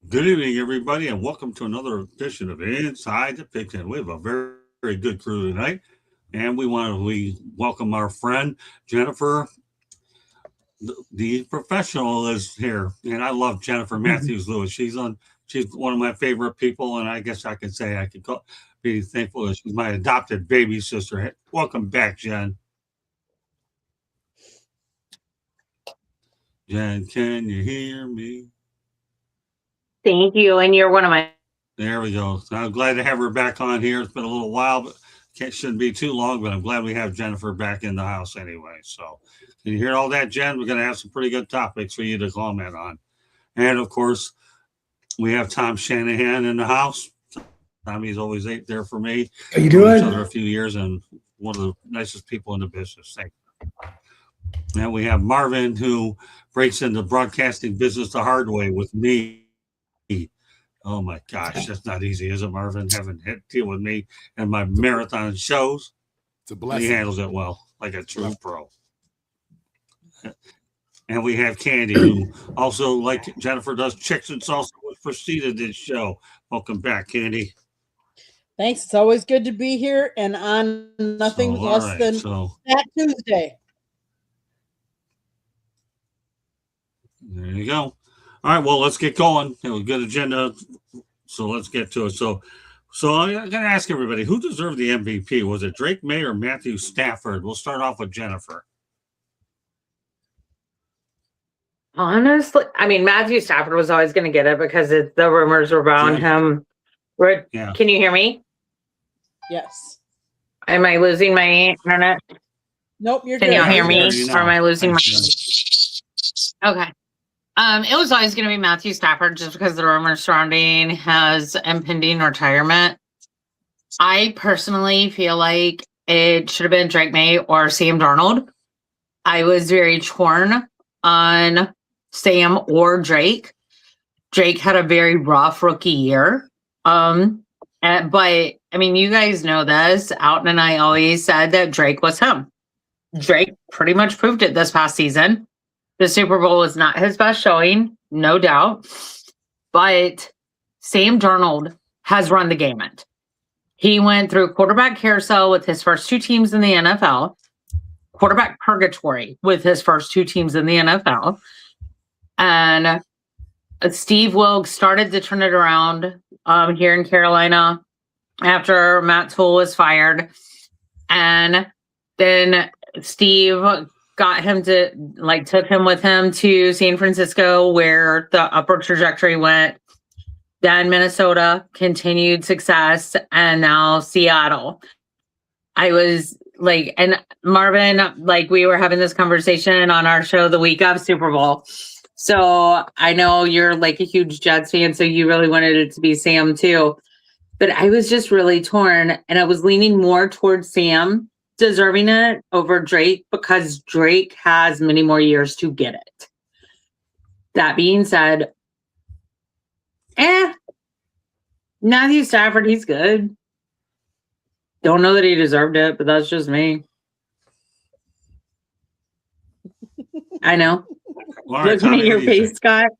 Good evening, everybody, and welcome to another edition of Inside the Pigskin. We have a very good crew tonight, and we welcome our friend Jennifer, the professional, is here, and I love Jennifer Matthews Lewis. She's one of my favorite people, and I guess I can say be thankful that she's my adopted baby sister. Welcome back, Jen. Jen, can you hear me? Thank you. And you're one of my. There we go. So I'm glad to have her back on here. It's been a little while, but shouldn't be too long. But I'm glad we have Jennifer back in the house anyway. So, can you hear all that, Jen? We're going to have some pretty good topics for you to comment on. And of course, we have Tom Shanahan in the house. Tommy's always there for me. How you doing? Each other a few years, and one of the nicest people in the business. Thank you. And we have Marvin, who breaks into broadcasting business the hard way with me. Oh my gosh, that's not easy, is it, Marvin? Having to deal with me and my marathon shows. It's a blessing. He handles it well, like a true pro. And we have Candy, who also, like Jennifer does, chicks and salsa, which preceded this show. Welcome back, Candy. Thanks. It's always good to be here and on nothing less than that Tuesday. There you go. All right, well, let's get going. We have a good agenda, so let's get to it. So I'm going to ask everybody, who deserved the MVP? Was it Drake May or Matthew Stafford? We'll start off with Jennifer. Honestly, I mean, Matthew Stafford was always going to get it because the rumors were around him. Yeah. Can you hear me? Yes. Am I losing my internet? Nope, you're Can good. y'all hear me? Or am I losing my? Okay. It was always going to be Matthew Stafford just because the rumors surrounding his impending retirement. I personally feel like it should have been Drake May or Sam Darnold. I was very torn on Sam or Drake. Drake had a very rough rookie year. But I mean, you guys know this. Alton and I always said that Drake was him. Drake pretty much proved it this past season. The Super Bowl was not his best showing, no doubt. But Sam Darnold has run the gamut. He went through quarterback carousel with his first two teams in the NFL, quarterback purgatory with his first two teams in the NFL. And Steve Wilkes started to turn it around here in Carolina after Matt Toole was fired. And then Steve got him to took him with him to San Francisco, where the upward trajectory went. Then Minnesota, continued success, and now Seattle. I was and Marvin, we were having this conversation on our show the week of Super Bowl. So I know you're a huge Jets fan, so you really wanted it to be Sam too. But I was just really torn, and I was leaning more towards Sam deserving it over Drake because Drake has many more years to get it. That being said, Matthew Stafford, he's good. Don't know that he deserved it, but that's just me. I know. All right, looking Tommy, at your face, Scott.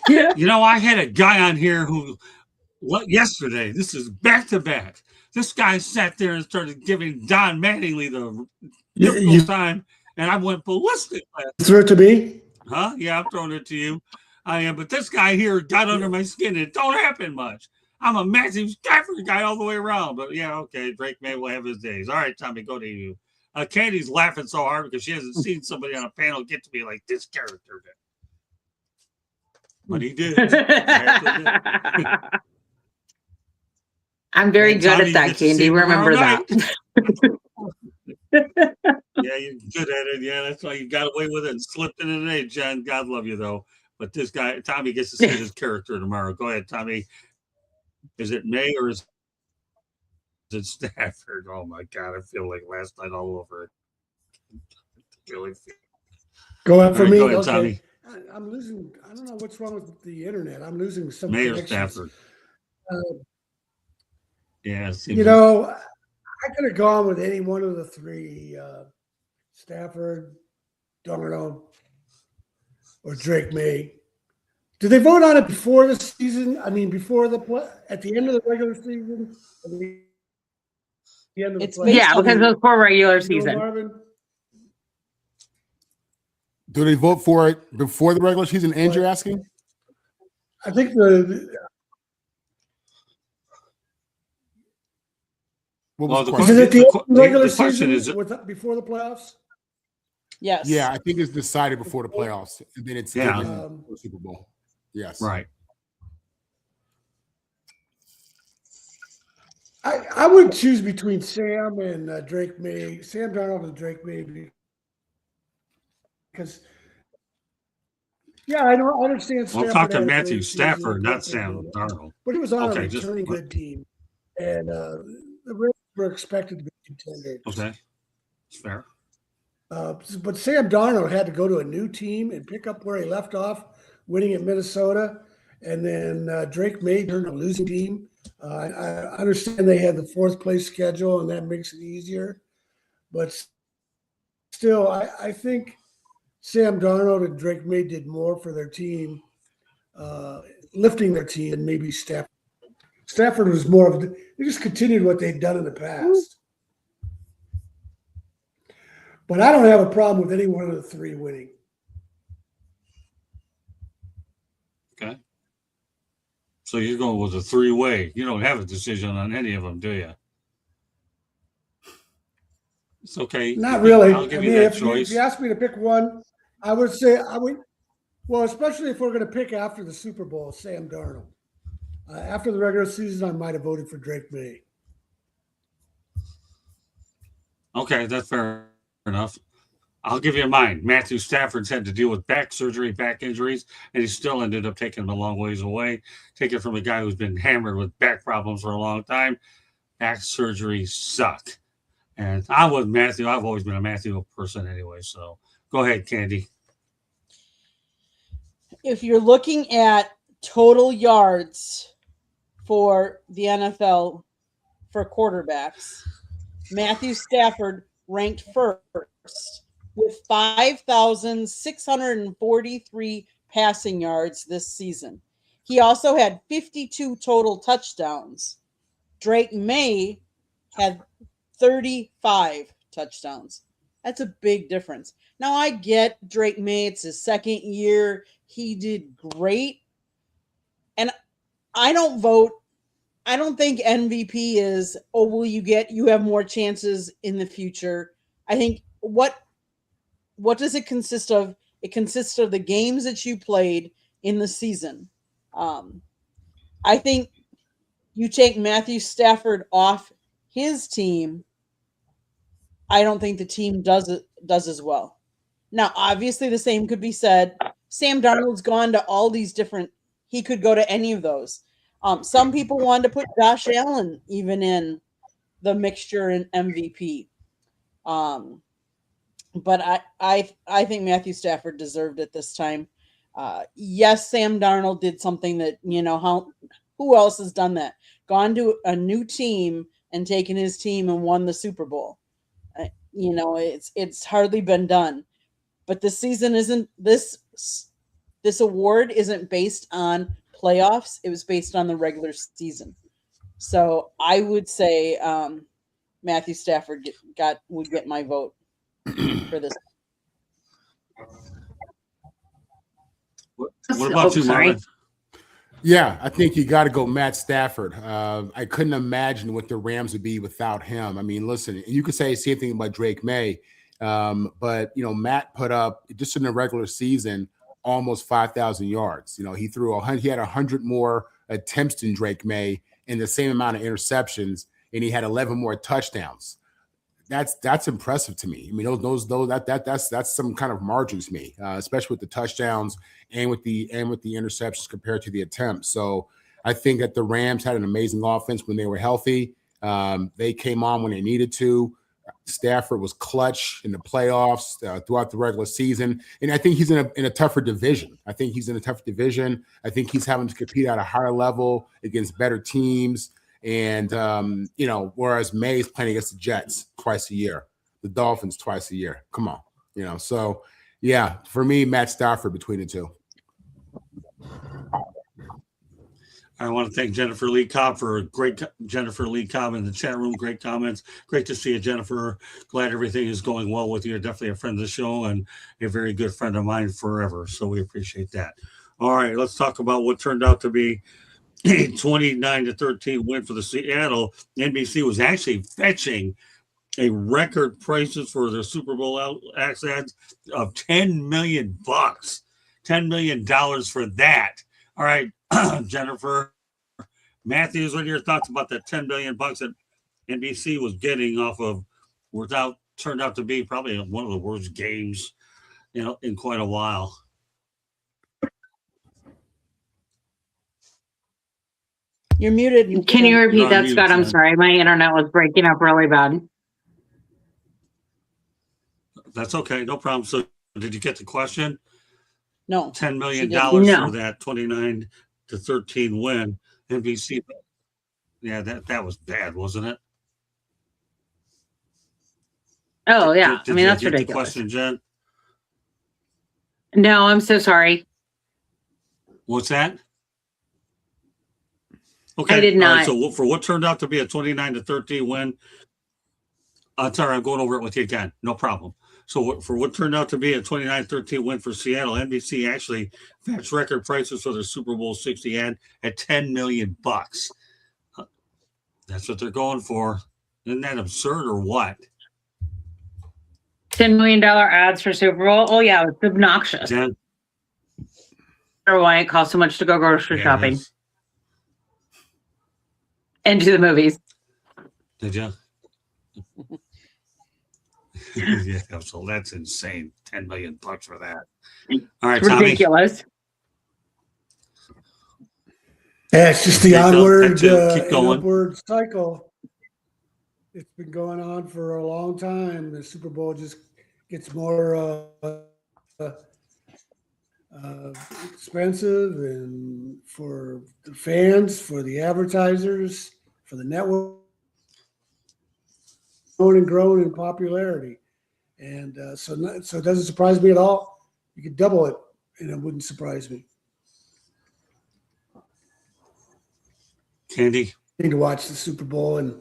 You know, I had a guy on here who yesterday, this is back to back. This guy sat there and started giving Don Mattingly the difficult time, and I went ballistic. Throw it to me? Huh? Yeah, I'm throwing it to you. I am, but this guy here got under my skin. It don't happen much. I'm a Matthew Stafford guy all the way around, but yeah, okay. Drake May will have his days. All right, Tommy, go to you. Candy's laughing so hard because she hasn't seen somebody on a panel get to be like this character did. But he did. I'm very good at that, Candy. Remember that. Yeah, you're good at it. Yeah, that's why you got away with it and slipped in today, Jen. God love you, though. But this guy, Tommy, gets to see his character tomorrow. Go ahead, Tommy. Is it May or is it Stafford? Oh, my God. I feel like last night all over it. Go ahead for me. Go ahead, okay. Tommy. I'm losing. I don't know what's wrong with the internet. I'm losing some May or connections. Stafford? Yeah. I could have gone with any one of the three. Stafford, Darnold or Drake May. Did they vote on it before the season? I mean, at the end of the regular season? At the end of the It's playoffs? based Yeah, on because it was for regular You know, season. Marvin? Do they vote for it before the regular season? And you're asking? I think What Well, was the is question? it at the end of the regular the question season is, before the playoffs? Yes. Yeah, I think it's decided before the playoffs, and then it's Yeah. given for the Super Bowl. Yes, right. I would choose between Sam and Drake May. Sam Darnold and Drake May because I understand. We'll Stafford talk to had a Matthew great season, Stafford, not Drake May Sam did. Darnold. But he was on Okay, a just- returning good team, and the Ravens were expected to be contenders. Okay, it's fair. But Sam Darnold had to go to a new team and pick up where he left off, winning at Minnesota, and then Drake May turned a losing team. I understand they had the fourth place schedule, and that makes it easier. But still, I think Sam Darnold and Drake May did more for their team, lifting their team, than maybe Stafford. Stafford was more of they just continued what they'd done in the past. But I don't have a problem with any one of the three winning. Okay. So you're going with a three-way. You don't have a decision on any of them, do you? It's okay. Not really. I'll give you that choice. If you ask me to pick one, I would say I would. Well, especially if we're going to pick after the Super Bowl, Sam Darnold. After the regular season, I might have voted for Drake May. Okay, that's fair enough. I'll give you mine. Matthew Stafford's had to deal with back surgery, back injuries, and he still ended up taking him a long ways away. Take it from a guy who's been hammered with back problems for a long time. Back surgery suck. And I'm with Matthew. I've always been a Matthew person anyway. So go ahead, Candy. If you're looking at total yards for the NFL for quarterbacks, Matthew Stafford ranked first with 5,643 passing yards this season. He also had 52 total touchdowns. Drake May had 35 touchdowns. That's a big difference. Now, I get Drake May. It's his second year. He did great. And I don't vote. I don't think MVP is, you have more chances in the future. I think what does it consist of? It consists of the games that you played in the season. I think you take Matthew Stafford off his team, I don't think the team does as well. Now, obviously, the same could be said. Sam Darnold's gone to all these different. He could go to any of those. Some people wanted to put Josh Allen even in the mixture in MVP. But I think Matthew Stafford deserved it this time. Yes, Sam Darnold did something that, who else has done that? Gone to a new team and taken his team and won the Super Bowl. It's hardly been done. But this season isn't this award isn't based on playoffs. It was based on the regular season. So I would say Matthew Stafford would get my vote for this. What about you, Marvin? Yeah, I think you got to go Matt Stafford. I couldn't imagine what the Rams would be without him. I mean, listen, you could say the same thing about Drake May, but Matt put up just in the regular season almost 5,000 yards. He had 100 more attempts than Drake May and the same amount of interceptions, and he had 11 more touchdowns. That's impressive to me. I mean, that's some kind of margin to me, especially with the touchdowns and with the interceptions compared to the attempts. So I think that the Rams had an amazing offense when they were healthy. They came on when they needed to. Stafford was clutch in the playoffs throughout the regular season, and I think he's in a tougher division. I think he's having to compete at a higher level against better teams. And, whereas May's playing against the Jets twice a year, the Dolphins twice a year. Come on. So, Yeah, for me, Matt Stafford between the two. I want to thank Jennifer Lee Cobb for Jennifer Lee Cobb in the chat room. Great comments. Great to see you, Jennifer. Glad everything is going well with you. You're definitely a friend of the show and a very good friend of mine forever. So we appreciate that. All right, let's talk about what turned out to be a 29-13 win for the Seattle. NBC was actually fetching a record prices for their Super Bowl access of $10 million. $10 million for that. All right, Jennifer Matthews, what are your thoughts about that $10 million that NBC was getting off of turned out to be probably one of the worst games, in quite a while? You're muted. Can you repeat that, mute, Scott? I'm Jen. sorry. My internet was breaking up really bad. That's okay, no problem. So did you get the question? No. $10 million No. for that 29-13 win. NBC. Yeah, that was bad, wasn't it? Oh, yeah. Did I mean, you that's get ridiculous. the question, Jen? No, I'm so sorry. What's that? Okay. I did All right, not. so for what turned out to be a 29-13 win, sorry, I'm going over it with you again. No problem. So for what turned out to be a 29-13 win for Seattle, NBC actually fetched record prices for their Super Bowl 60 ad at $10 million. That's what they're going for. Isn't that absurd or what? $10 million ads for Super Bowl. Oh, yeah. It's obnoxious. Jen? Or why it costs so much to go grocery Yeah, shopping yes. and to the movies. Did you? Yeah, so that's insane. $10 million for that. All right, It's Tommy. ridiculous. Yeah, it's just the Okay, Phil, onward that's it. Keep and going. upward cycle. It's been going on for a long time. The Super Bowl just gets more expensive, and for the fans, for the advertisers, for the network, growing in popularity. And so it doesn't surprise me at all. You could double it, and it wouldn't surprise me. Candy? To watch the Super Bowl and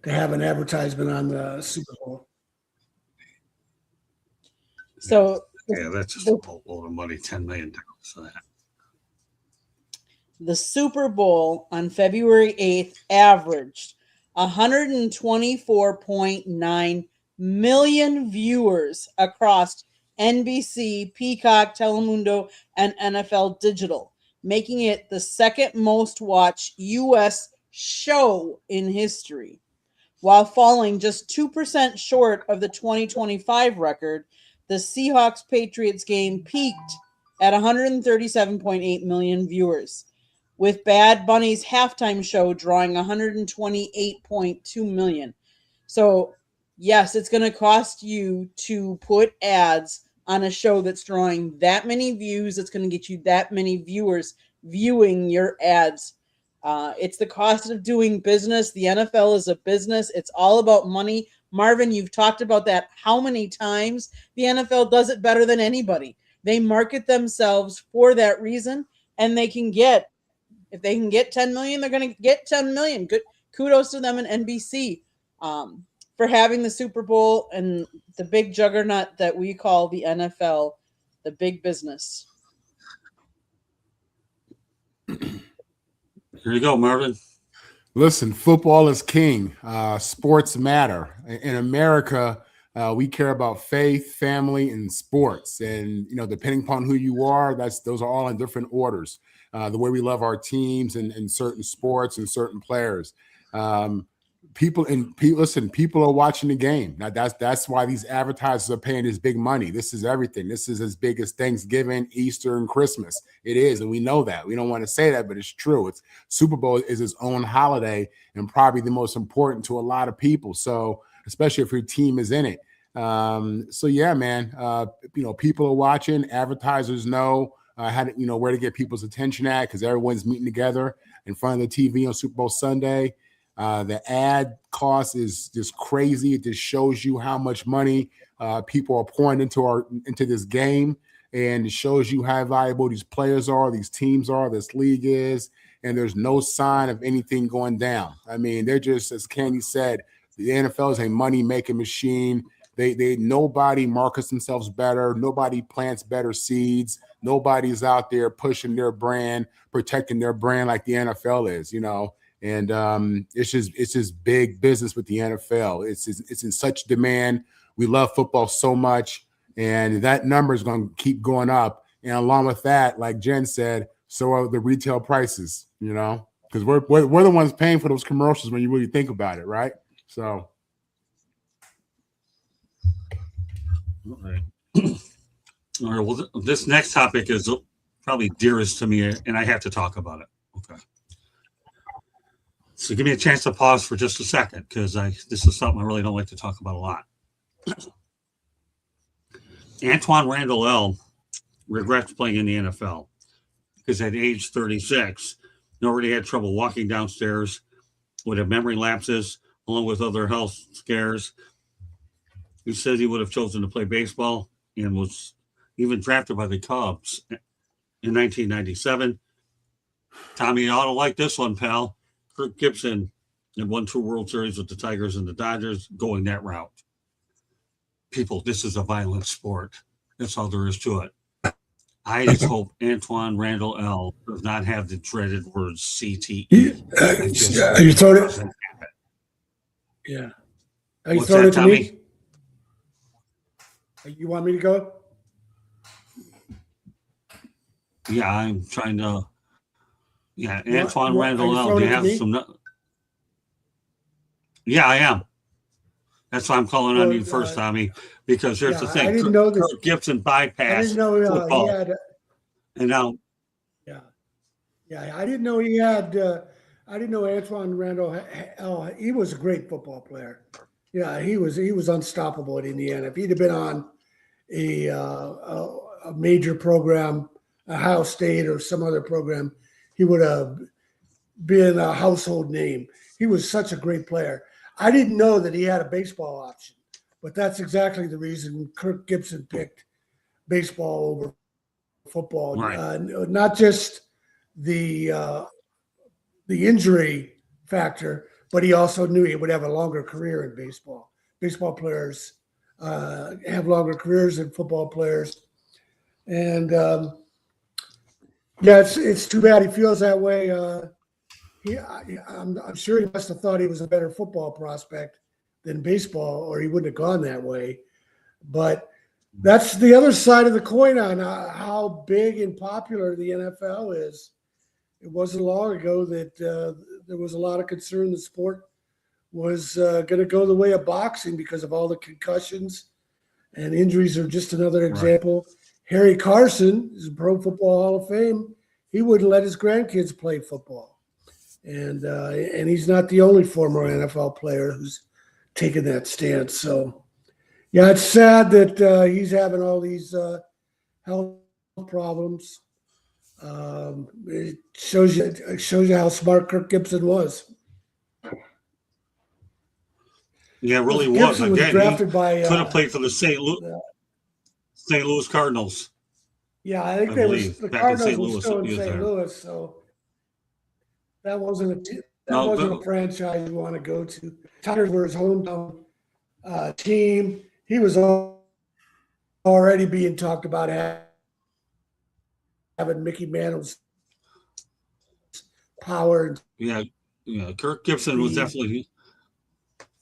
to have an advertisement on the Super Bowl. So Yeah, that's just a boatload of money, $10 million for that. the Super Bowl on February 8th averaged 124.9 million viewers across NBC, Peacock, Telemundo, and NFL Digital, making it the second most watched U.S. show in history. While falling just 2% short of the 2025 record, the Seahawks-Patriots game peaked at 137.8 million viewers, with Bad Bunny's halftime show drawing 128.2 million. So, yes, it's going to cost you to put ads on a show that's drawing that many views. It's going to get you that many viewers viewing your ads. It's the cost of doing business. The NFL is a business. It's all about money. Marvin, you've talked about that how many times? The NFL does it better than anybody. They market themselves for that reason, and they can get, if they can get 10 million, they're going to get 10 million. Good. Kudos to them and NBC for having the Super Bowl and the big juggernaut that we call the NFL, the big business. Here you go, Marvin. Listen, football is king. Sports matter. In America, we care about faith, family, and sports. And, depending upon who you are, those are all in different orders. The way we love our teams and certain sports and certain players. People are watching the game. Now that's why these advertisers are paying this big money. This is everything. This is as big as Thanksgiving, Easter, and Christmas. It is, and we know that. We don't want to say that, but it's true. It's Super Bowl is its own holiday and probably the most important to a lot of people. So especially if your team is in it. So yeah, man. People are watching. Advertisers know how to, where to get people's attention at, because everyone's meeting together in front of the TV on Super Bowl Sunday. The ad cost is just crazy. It just shows you how much money people are pouring into this game, and it shows you how valuable these players are, these teams are, this league is, and there's no sign of anything going down. I mean, they're just, as Candy said, the NFL is a money-making machine. They nobody markets themselves better. Nobody plants better seeds. Nobody's out there pushing their brand, protecting their brand like the NFL is, you know. And it's just big business with the NFL. It's in such demand. We love football so much, and that number is going to keep going up. And along with that, like Jen said, so are the retail prices, you know, because we're the ones paying for those commercials when you really think about it, right? So. All right. All right. Well, this next topic is probably dearest to me, and I have to talk about it. Okay. So give me a chance to pause for just a second, because this is something I really don't like to talk about a lot. Antoine Randall L. regrets playing in the NFL because at age 36, he already had trouble walking downstairs, would have memory lapses, along with other health scares. He says he would have chosen to play baseball and was even drafted by the Cubs in 1997. Tommy, you ought to like this one, pal. Kirk Gibson had won 2 World Series with the Tigers and the Dodgers going that route. People, this is a violent sport. That's all there is to it. I just hope Antoine Randall L. does not have the dreaded words CTE. Are you throwing it? Yeah. Are you throwing it to me? You want me to go? Yeah, I'm trying to. Yeah, Antoine Randall L. Do you have some? Yeah, I am. That's why I'm calling on you first, Tommy, because here's the thing. I didn't know this. Kirk Gibson bypassed I didn't know football, he had. and now. Yeah. I didn't know he had. I didn't know Antoine Randall L. He was a great football player. Yeah, he was unstoppable at Indiana. If he'd have been on a major program, Ohio State or some other program, he would have been a household name. He was such a great player. I didn't know that he had a baseball option, but that's exactly the reason Kirk Gibson picked baseball over football. Right. Not just the injury factor, but he also knew he would have a longer career in baseball. Baseball players have longer careers than football players. And it's too bad he feels that way. I'm sure he must have thought he was a better football prospect than baseball, or he wouldn't have gone that way. But that's the other side of the coin on how big and popular the NFL is. It wasn't long ago that there was a lot of concern the sport was going to go the way of boxing because of all the concussions, and injuries are just another example. Right. Harry Carson is a Pro Football Hall of Fame. He wouldn't let his grandkids play football. And he's not the only former NFL player who's taken that stance. So, yeah, it's sad that he's having all these health problems. It shows you how smart Kirk Gibson was. Yeah, it really was. Again, was drafted by, could have played for the St. Louis Cardinals. Yeah, I think the Cardinals were still in St. Louis, so that wasn't a franchise you want to go to. Tigers were his hometown team. He was already being talked about having Mickey Mantle's power. Yeah. Kirk Gibson was definitely.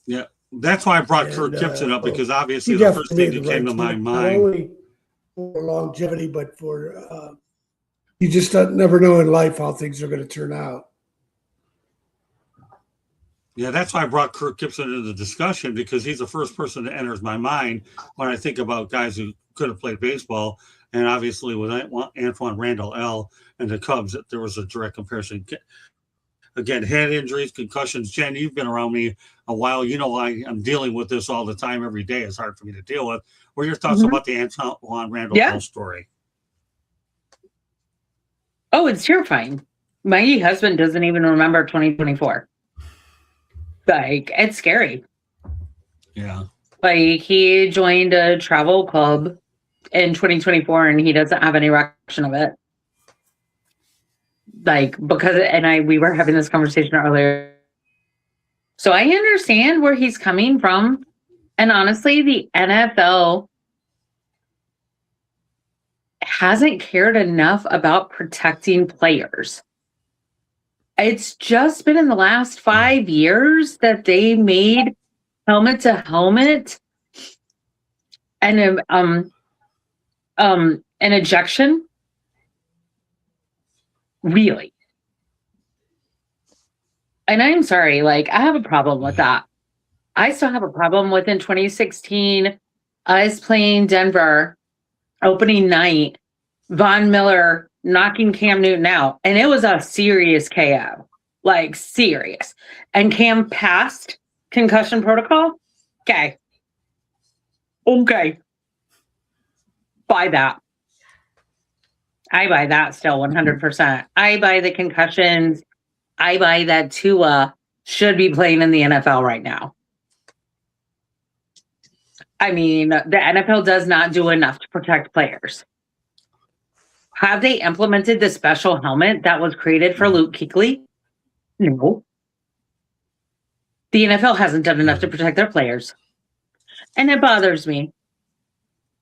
Yeah, that's why I brought Kirk Gibson up, because obviously the first thing that came to my mind. Not only for longevity, but for you just never know in life how things are going to turn out. Yeah, that's why I brought Kirk Gibson into the discussion, because he's the first person that enters my mind when I think about guys who could have played baseball. And obviously with Antoine Randall L. and the Cubs, there was a direct comparison. Again, head injuries, concussions. Jen, you've been around me a while. You know I'm dealing with this all the time, every day. It's hard for me to deal with. What are your thoughts about the Antoine Randall L. story? Oh, it's terrifying. My husband doesn't even remember 2024. Like, it's scary. Yeah. Like, he joined a travel club in 2024 and he doesn't have any recollection of it. Like, because, we were having this conversation earlier. So I understand where he's coming from. And honestly, the NFL hasn't cared enough about protecting players. It's just been in the last 5 years that they made helmet to helmet and an ejection. Really. And I'm sorry, like, I have a problem with that. I still have a problem with in 2016 us playing Denver opening night, Von Miller knocking Cam Newton out, and it was a serious KO, like serious. And Cam passed concussion protocol. Okay. Buy that. I buy that still 100%. I buy the concussions. I buy that Tua should be playing in the NFL right now. I mean, the NFL does not do enough to protect players. Have they implemented the special helmet that was created for Luke Kuechly? No. The NFL hasn't done enough to protect their players. And it bothers me.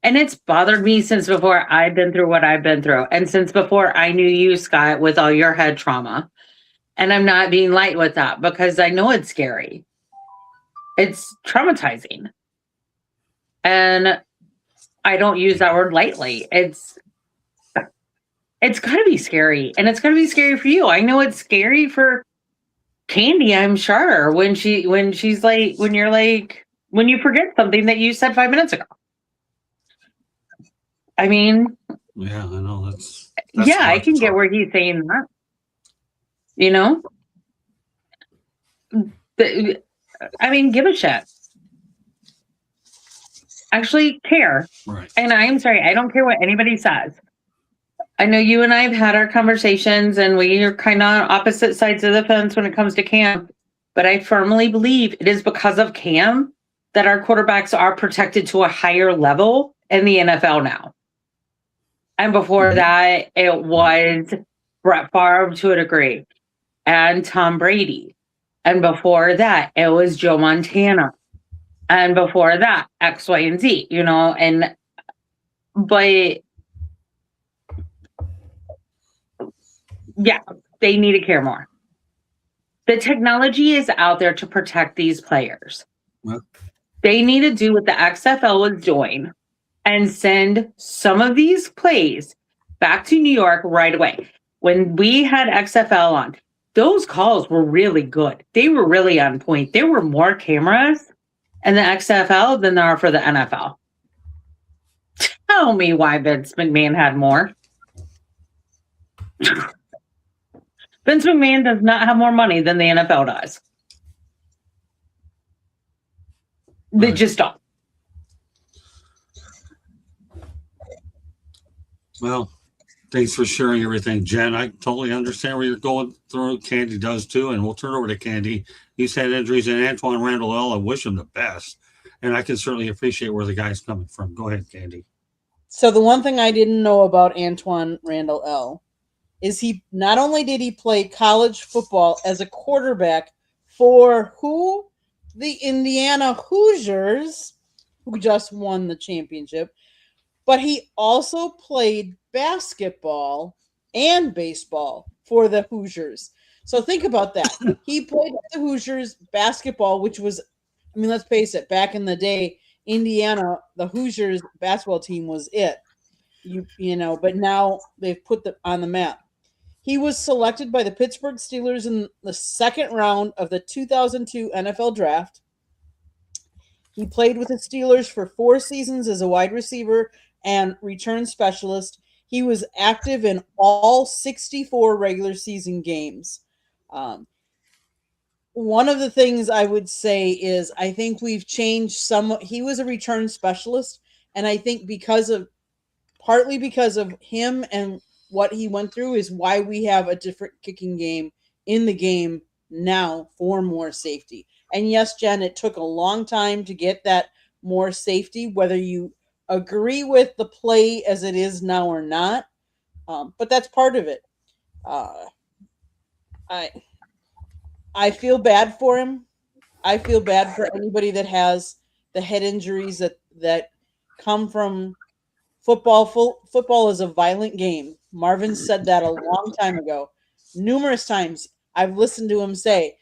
And it's bothered me since before I've been through what I've been through. And since before I knew you, Scott, with all your head trauma. And I'm not being light with that because I know it's scary. It's traumatizing. And I don't use that word lightly. It's gotta be scary. And it's gotta be scary for you. I know it's scary for Candy, I'm sure, when she's like, when you forget something that you said 5 minutes ago. I mean, yeah, I know that's yeah, I can get where he's saying that. You know? I mean, give a shit. Actually care. Right. And I'm sorry, I don't care what anybody says. I know you and I have had our conversations and we are kind of on opposite sides of the fence when it comes to Cam. But I firmly believe it is because of Cam that our quarterbacks are protected to a higher level in the NFL now. And before that, it was Brett Favre to a degree and Tom Brady. And before that, it was Joe Montana. And before that, X, Y, and Z, you know, but yeah, they need to care more. The technology is out there to protect these players. Well, they need to do what the XFL was doing and send some of these plays back to New York right away. When we had XFL on, those calls were really good. They were really on point. There were more cameras in the XFL than there are for the NFL. Tell me why Vince McMahon had more. Vince McMahon does not have more money than the NFL does. They just don't. Well, thanks for sharing everything, Jen. I totally understand where you're going through. Candy does too, and we'll turn over to Candy. He's had injuries, and Antoine Randall L. I wish him the best, and I can certainly appreciate where the guy's coming from. Go ahead, Candy. So the one thing I didn't know about Antoine Randall L. is he not only did he play college football as a quarterback for who? The Indiana Hoosiers, who just won the championship, but he also played basketball and baseball for the Hoosiers. So think about that. He played with the Hoosiers basketball, which was, I mean, let's face it, back in the day, Indiana, the Hoosiers basketball team was it. You know, but now they've put them on the map. He was selected by the Pittsburgh Steelers in the second round of the 2002 NFL Draft. He played with the Steelers for 4 seasons as a wide receiver and return specialist. He was active in all 64 regular season games. One of the things I would say is I think we've changed some. He was a return specialist, and I think partly because of him and what he went through is why we have a different kicking game in the game now for more safety. And yes, Jen, it took a long time to get that more safety, whether you agree with the play as it is now or not. But that's part of it. Uh, I feel bad for him. I feel bad for anybody that has the head injuries that come from football. Football is a violent game. Marvin said that a long time ago. Numerous times I've listened to him say,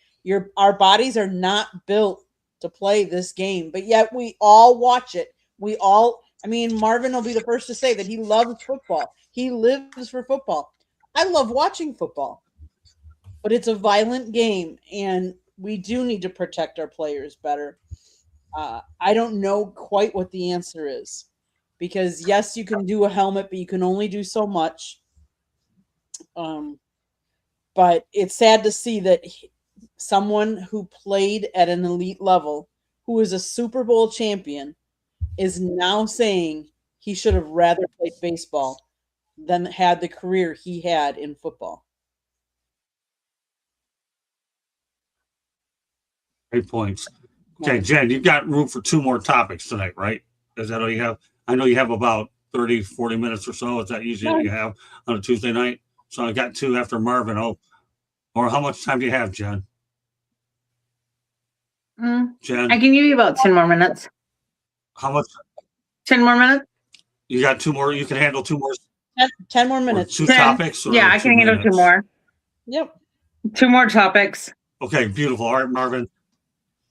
our bodies are not built to play this game, but yet we all watch it. Marvin will be the first to say that he loves football. He lives for football. I love watching football, but it's a violent game, and we do need to protect our players better. I don't know quite what the answer is, because yes, you can do a helmet, but you can only do so much. But it's sad to see that someone who played at an elite level, who is a Super Bowl champion, is now saying he should have rather played baseball than had the career he had in football. Great points. Okay, Jen, you've got room for 2 more topics tonight, right? Is that all you have? I know you have about 30, 40 minutes or so. Is that usually what you have on a Tuesday night? So I got 2 after Marvin. Or how much time do you have, Jen? Jen, I can give you about 10 more minutes. how much? 10 more minutes? You got 2 more? You can handle 2 more? 10 more minutes. 2 10. topics? Or Yeah, I can handle 2 more. Yep. 2 more topics. Okay, beautiful. All right, Marvin.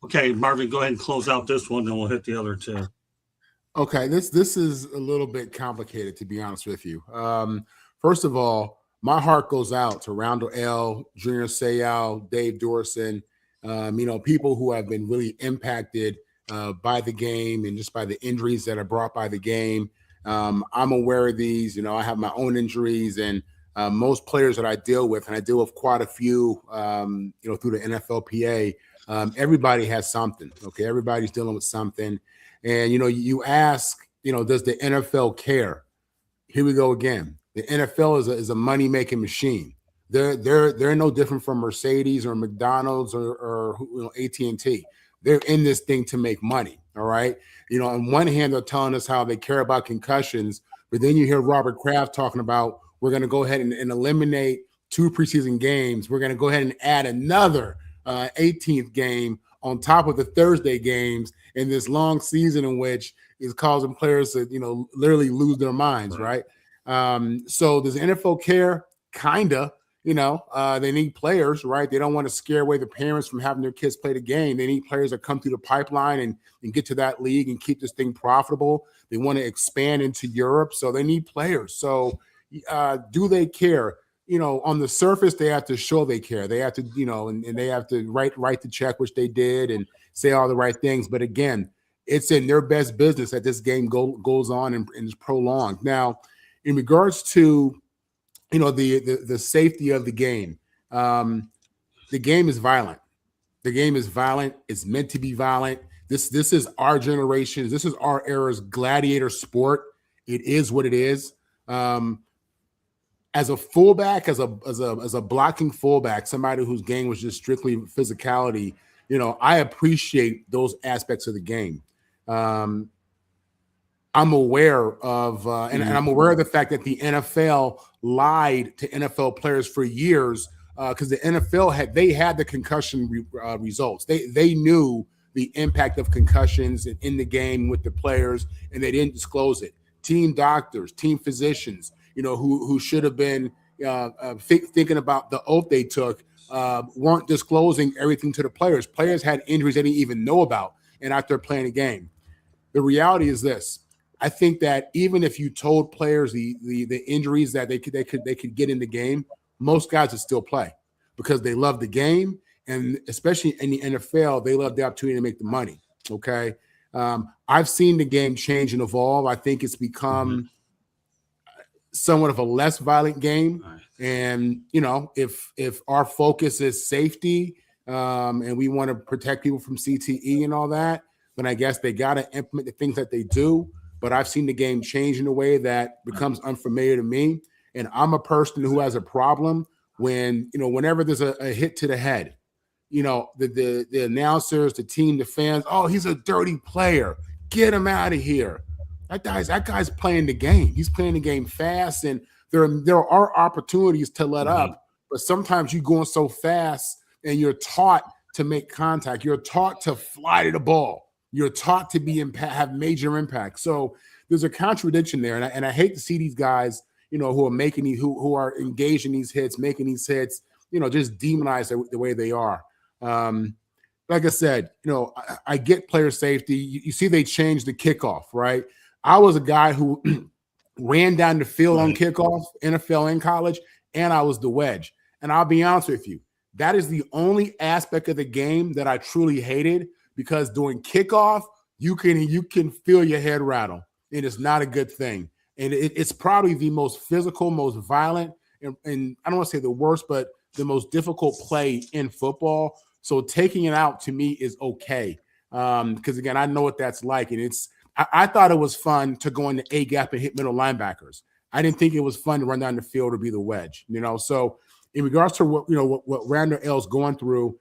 Okay, Marvin, go ahead and close out this one, then we'll hit the other 2. Okay, this is a little bit complicated, to be honest with you. First of all, my heart goes out to Roundel L, Junior Seau, Dave Dorson, people who have been really impacted by the game and just by the injuries that are brought by the game. I'm aware of these. I have my own injuries, and most players that I deal with, and I deal with quite a few, through the NFLPA, everybody has something. Okay, everybody's dealing with something. And, you ask, does the NFL care? Here we go again. The NFL is a money-making machine. They're no different from Mercedes or McDonald's or AT&T. They're in this thing to make money, all right? On one hand, they're telling us how they care about concussions, but then you hear Robert Kraft talking about we're going to go ahead and eliminate 2 preseason games. We're going to go ahead and add another 18th game on top of the Thursday games in this long season, in which is causing players to, literally lose their minds, right? So does the NFL care? Kinda. They need players, right? They don't want to scare away the parents from having their kids play the game. They need players that come through the pipeline and get to that league and keep this thing profitable. They want to expand into Europe, so they need players. So do they care? On the surface, they have to show they care. They have to, and they have to write the check, which they did, and say all the right things. But again, it's in their best business that this game goes on and is prolonged. Now, in regards to, the safety of the game is violent. The game is violent. It's meant to be violent. This is our generation. This is our era's gladiator sport. It is what it is. As a fullback, as a blocking fullback, somebody whose game was just strictly physicality, I appreciate those aspects of the game. I'm aware of, and I'm aware of the fact that the NFL lied to NFL players for years because the NFL had the concussion results. They knew the impact of concussions in the game with the players, and they didn't disclose it. Team doctors, team physicians, who should have been thinking about the oath they took, weren't disclosing everything to the players. Players had injuries they didn't even know about, and out there playing a game. The reality is this. I think that even if you told players the injuries that they could get in the game, most guys would still play because they love the game, and especially in the NFL, they love the opportunity to make the money. Okay, I've seen the game change and evolve. I think it's become somewhat of a less violent game, and if our focus is safety and we want to protect people from CTE and all that, then I guess they got to implement the things that they do. But I've seen the game change in a way that becomes unfamiliar to me. And I'm a person who has a problem when, whenever there's a hit to the head, the announcers, the team, the fans, oh, he's a dirty player. Get him out of here. That guy's playing the game. He's playing the game fast, and there are opportunities to let up, but sometimes you're going so fast and you're taught to make contact. You're taught to fly to the ball. You're taught to have major impact. So there's a contradiction there, and I hate to see these guys, who are making who are engaged in these hits, making these hits, just demonize the way they are. Like I said, I get player safety. You see, they changed the kickoff, right? I was a guy who ran down the field on kickoff, NFL and college, and I was the wedge. And I'll be honest with you, that is the only aspect of the game that I truly hated, because during kickoff, you can feel your head rattle, and it's not a good thing. And it's probably the most physical, most violent, and I don't want to say the worst, but the most difficult play in football. So taking it out to me is okay. Because again, I know what that's like. And I thought it was fun to go into A gap and hit middle linebackers. I didn't think it was fun to run down the field or be the wedge, So in regards to what Randall L's going through,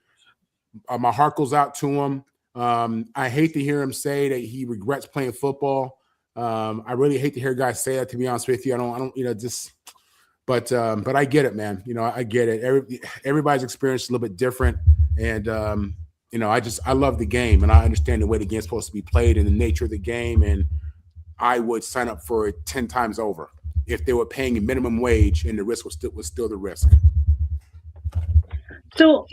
my heart goes out to him. I hate to hear him say that he regrets playing football. I really hate to hear guys say that, to be honest with you. I don't, but I get it, man. I get it. Everybody's experience is a little bit different. And, I love the game, and I understand the way the game's supposed to be played and the nature of the game. And I would sign up for it 10 times over if they were paying a minimum wage and the risk was still the risk. So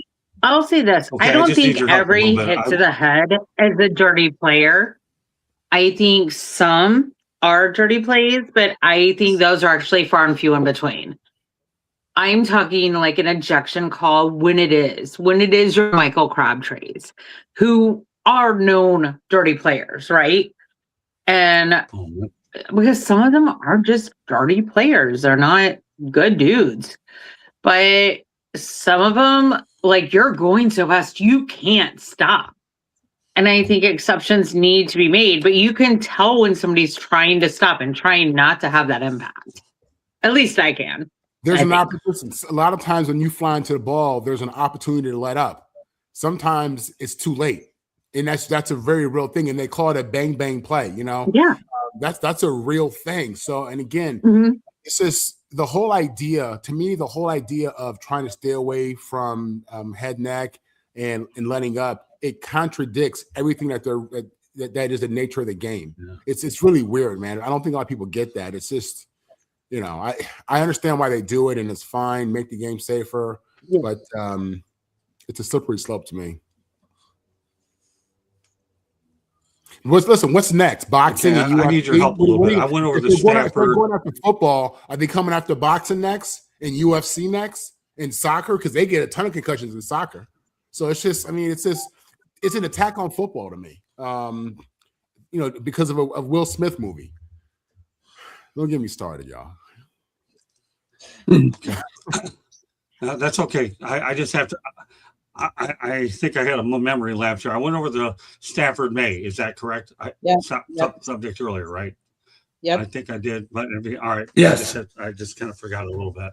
I'll say this. Okay, I don't think every hit to the head is a dirty player. I think some are dirty plays, but I think those are actually far and few in between. I'm talking like an ejection call when it is your Michael Crabtrees, who are known dirty players, right? And because some of them are just dirty players, they're not good dudes. But some of them, like, you're going so fast, you can't stop. And I think exceptions need to be made, but you can tell when somebody's trying to stop and trying not to have that impact. At least I can. There's an opportunity. A lot of times when you fly into the ball, there's an opportunity to let up. Sometimes it's too late. And that's a very real thing. And they call it a bang, bang play, Yeah. That's a real thing. So, and again, it's just the whole idea, to me, the whole idea of trying to stay away from head, neck, and letting up, it contradicts everything that is the nature of the game. Yeah. It's really weird, man. I don't think a lot of people get that. It's just, I understand why they do it, and it's fine, make the game safer, but it's a slippery slope to me. What's next? Boxing? Okay, I need your help a little bit. I went over the Stafford. If they're going after football, are they coming after boxing next and UFC next and soccer? Because they get a ton of concussions in soccer. So it's just, it's an attack on football to me. Because of a Will Smith movie. Don't get me started, y'all. That's okay. I just have to. I think I had a memory lapse here. I went over the Stafford May. Is that correct? Subject earlier, right? Yep. I think I did. But all right. Yes. I just kind of forgot a little bit.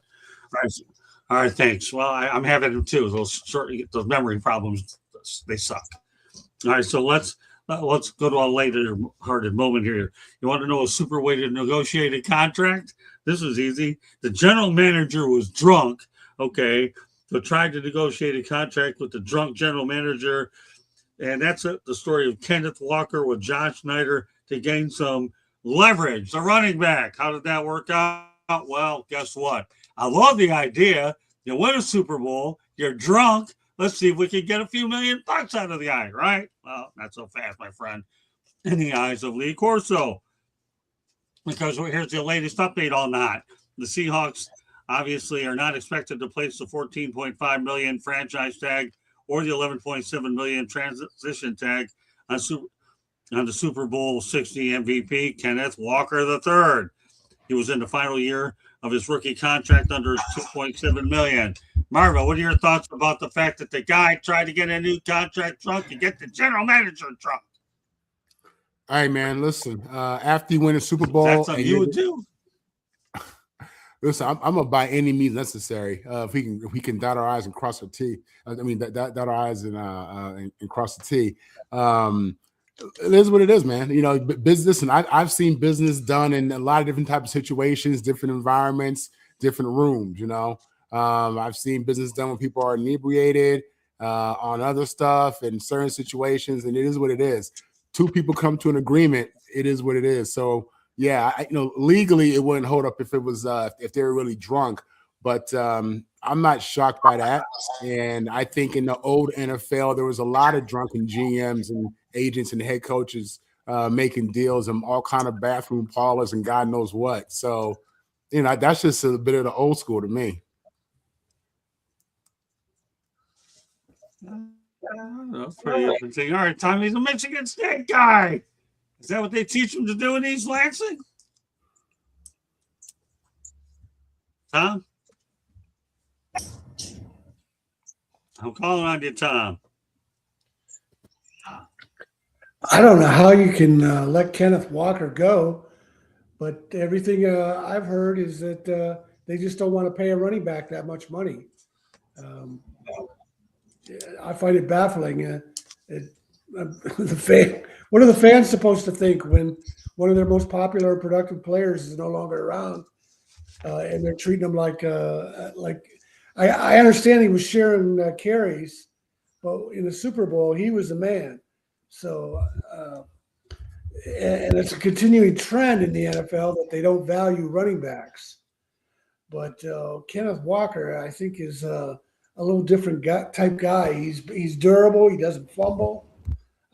All right. Thanks. Well, I'm having them too. Those memory problems, they suck. All right. So let's go to a later-hearted moment here. You want to know a super way to negotiate a contract? This is easy. The general manager was drunk. Okay. So tried to negotiate a contract with the drunk general manager. And that's the story of Kenneth Walker with John Schneider to gain some leverage. The running back. How did that work out? Well, guess what? I love the idea. You win a Super Bowl. You're drunk. Let's see if we can get a few $1 million out of the guy, right? Well, not so fast, my friend, in the eyes of Lee Corso. Because here's the latest update on that. The Seahawks obviously are not expected to place the $14.5 million franchise tag or the $11.7 million transition tag on the Super Bowl 60 MVP, Kenneth Walker III. He was in the final year of his rookie contract under $2.7 million. Marva, what are your thoughts about the fact that the guy tried to get a new contract drunk and get the general manager drunk? All right, man, listen, after you win a Super Bowl. That's something you would do. Listen, I'm gonna by any means necessary. If we can dot our I's and cross our T. I mean, dot our I's and cross the T. It is what it is, man. You know, business, and I've seen business done in a lot of different types of situations, different environments, different rooms. You know, I've seen business done when people are inebriated, on other stuff in certain situations, and it is what it is. Two people come to an agreement. It is what it is. So yeah, legally it wouldn't hold up if it was if they were really drunk. But I'm not shocked by that. And I think in the old NFL there was a lot of drunken GMs and agents and head coaches making deals and all kind of bathroom parlors and God knows what. So that's just a bit of the old school to me. That's pretty interesting. All right, Tom, he's a Michigan State guy. Is that what they teach him to do in East Lansing? Tom? I'm calling on you, Tom. I don't know how you can let Kenneth Walker go, but everything I've heard is that they just don't want to pay a running back that much money. I find it baffling. What are the fans supposed to think when one of their most popular and productive players is no longer around, and they're treating them like I understand he was sharing carries, but in the Super Bowl he was the man. So, and it's a continuing trend in the NFL that they don't value running backs. But Kenneth Walker, I think, is a little different type guy. He's durable. He doesn't fumble.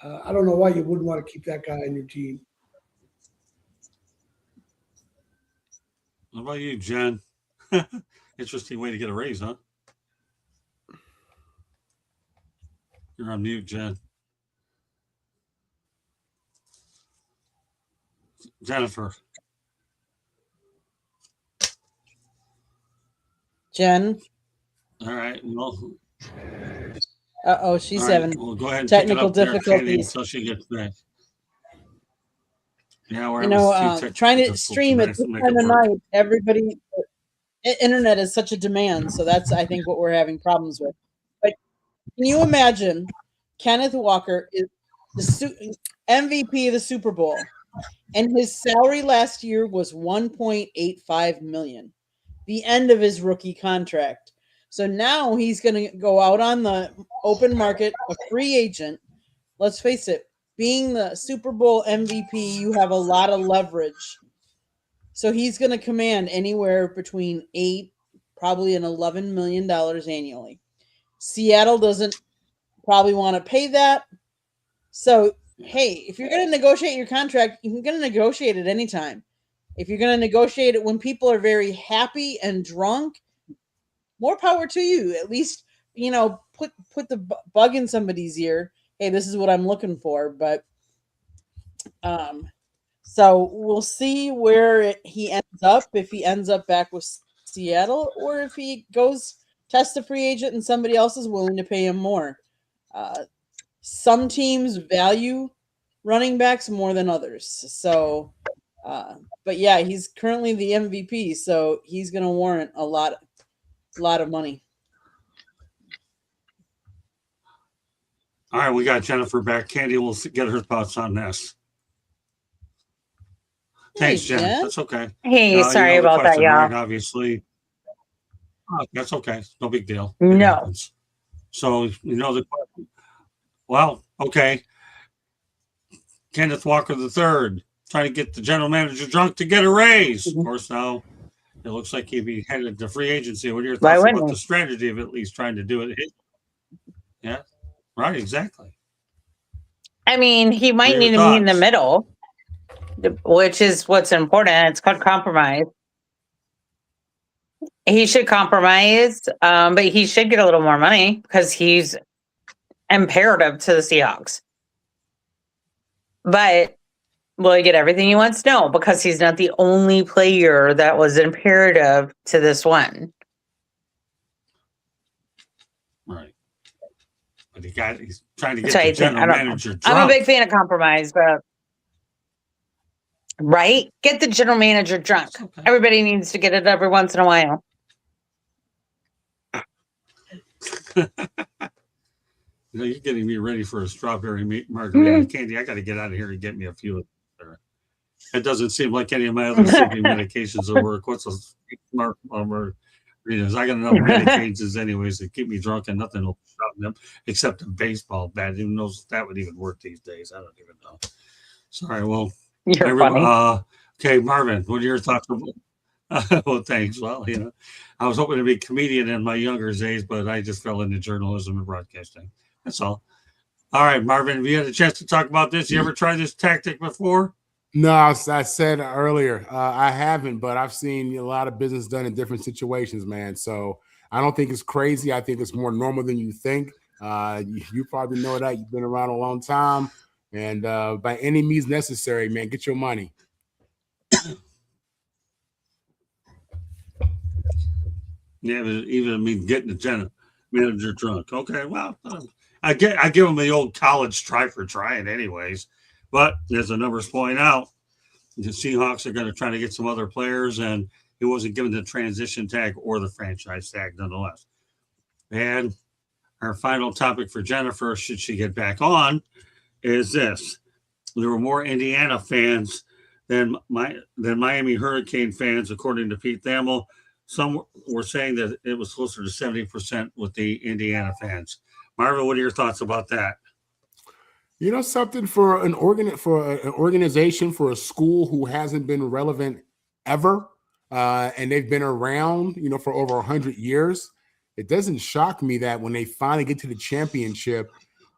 I don't know why you wouldn't want to keep that guy on your team. What about you, Jen? Interesting way to get a raise, huh? You're on mute, Jen. Jennifer. Jen. All right. Well. She's right, having go ahead and technical difficulties. Until she gets back. Yeah, we're trying to stream at this time of night. Everybody, internet is such a demand, so that's I think what we're having problems with. But can you imagine? Kenneth Walker is the MVP of the Super Bowl, and his salary last year was $1.85 million, the end of his rookie contract. So now he's going to go out on the open market, a free agent. Let's face it, being the Super Bowl MVP, you have a lot of leverage. So he's going to command anywhere between $8, probably an $11 million annually. Seattle doesn't probably want to pay that. So, hey, if you're going to negotiate your contract, you're going to negotiate it anytime. If you're going to negotiate it when people are very happy and drunk, more power to you. At least, put the bug in somebody's ear. Hey, this is what I'm looking for. But so we'll see where he ends up, if he ends up back with Seattle or if he goes test a free agent and somebody else is willing to pay him more. Some teams value running backs more than others. So, but yeah, he's currently the MVP, so he's going to warrant a lot of money. All right, we got Jennifer back. Candy will get her thoughts on this. Thanks, Jen. That's okay. Hey, sorry about that, y'all. Right, obviously. That's okay. No big deal. No. Happens. So, the question. Well, okay. Kenneth Walker III trying to get the general manager drunk to get a raise. Of course, now it looks like he'd be headed to free agency. What are your thoughts about the strategy of at least trying to do it? Yeah, right, exactly. I mean, he might need to meet in the middle, which is what's important. It's called compromise. He should compromise, but he should get a little more money because he's imperative to the Seahawks. But will he get everything he wants? No, because he's not the only player that was imperative to this one. Right. But he's trying to get the general manager drunk. I'm a big fan of compromise, but Right? Get the general manager drunk. Okay. Everybody needs to get it every once in a while. You're getting me ready for a strawberry margarita. Candy, I got to get out of here and get me a few. It doesn't seem like any of my other sleeping medications will work. What's a smart margaritas? I got enough medications anyways to keep me drunk, and nothing will stop them except a baseball bat. Who knows if that would even work these days? I don't even know. Sorry. Well, You're funny. Okay, Marvin, what are your thoughts? Well, thanks. Well, I was hoping to be a comedian in my younger days, but I just fell into journalism and broadcasting. That's all. All right, Marvin, have you had a chance to talk about this? You ever tried this tactic before? No, I said earlier, I haven't, but I've seen a lot of business done in different situations, man. So I don't think it's crazy. I think it's more normal than you think. You probably know that. You've been around a long time. And by any means necessary, man, get your money. Yeah, even getting the general manager drunk. Okay, well, I give him the old college try for trying anyways. But as the numbers point out, the Seahawks are going to try to get some other players, and he wasn't given the transition tag or the franchise tag nonetheless. And our final topic for Jennifer, should she get back on, is this. There were more Indiana fans than Miami Hurricane fans, according to Pete Thamel. Some were saying that it was closer to 70% with the Indiana fans. Marvin, what are your thoughts about that? You know, something for an organization, for a school who hasn't been relevant ever, and they've been around, for over 100 years. It doesn't shock me that when they finally get to the championship,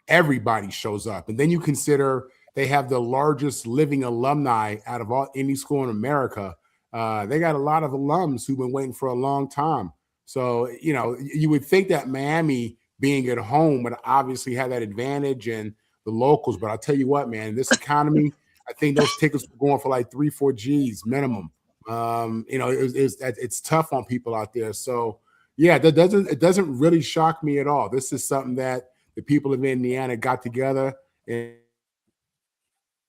everybody shows up. And then you consider they have the largest living alumni out of any school in America. They got a lot of alums who've been waiting for a long time. So, you would think that Miami being at home would obviously have that advantage and the locals. But I'll tell you what, man, this economy, I think those tickets were going for like 3-4 G's minimum. It's tough on people out there. So, yeah, it doesn't really shock me at all. This is something that the people of Indiana got together and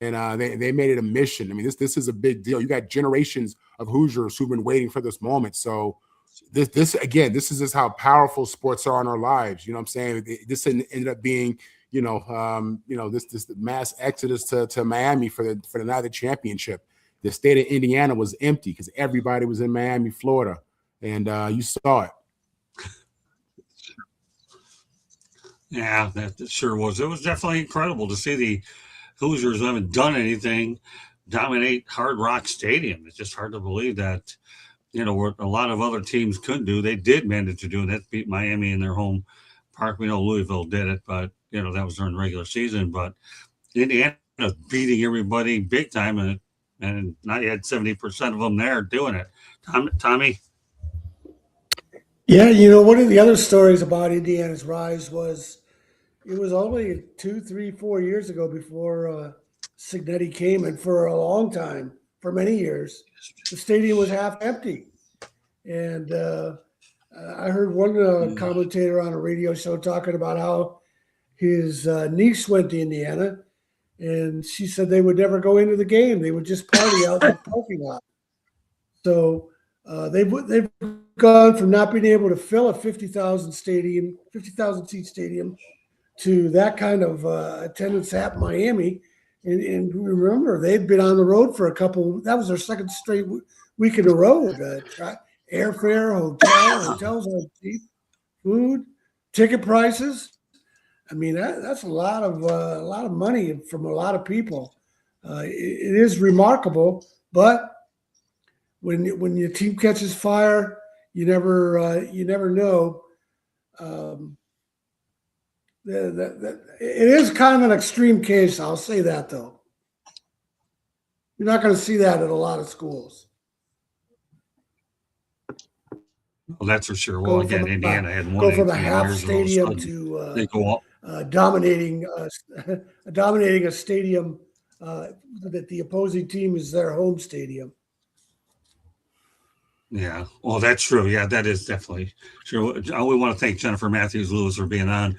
they made it a mission. I mean, this is a big deal. You got generations of Hoosiers who've been waiting for this moment. So this is just how powerful sports are in our lives. You know what I'm saying? This ended up being, this mass exodus to Miami for the night of the championship. The state of Indiana was empty because everybody was in Miami, Florida, and you saw it. Yeah, that sure was. It was definitely incredible to see the Hoosiers who haven't done anything dominate Hard Rock Stadium. It's just hard to believe that, what a lot of other teams could do, they did manage to do. That beat Miami in their home park. We know Louisville did it, but, that was during the regular season. But Indiana beating everybody big time, and now you had 70% of them there doing it. Tommy? Yeah, one of the other stories about Indiana's rise was it was only 2, 3, 4 years ago before Signetti came, and for a long time, for many years, the stadium was half empty. And I heard one commentator on a radio show talking about how his niece went to Indiana, and she said they would never go into the game; they would just party out in the parking lot. So they've gone from not being able to fill a 50,000 seat stadium to that kind of attendance at Miami. And remember, they'd been on the road for that was their second straight week in a row. Airfare, hotels on cheap, food, ticket prices. I mean, that's a lot of money from a lot of people. It is remarkable, but when your team catches fire, you never know. It is kind of an extreme case. I'll say that, though. You're not going to see that at a lot of schools. Well, that's for sure. Well, again, Indiana had one. Go from a half stadium to they go up. Dominating a stadium that the opposing team is their home stadium. Yeah, well, that's true. Yeah, that is definitely true. We want to thank Jennifer Matthews Lewis for being on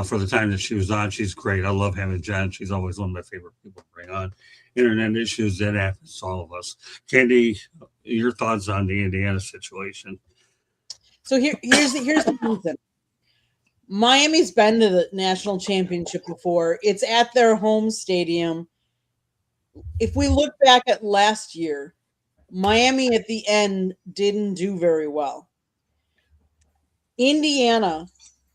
for the time that she was on. She's great. I love having Jen. She's always one of my favorite people to bring on. Internet issues, that happens to all of us. Candy, your thoughts on the Indiana situation? So here's the reason. Miami's been to the national championship before. It's at their home stadium. If we look back at last year, Miami at the end didn't do very well. Indiana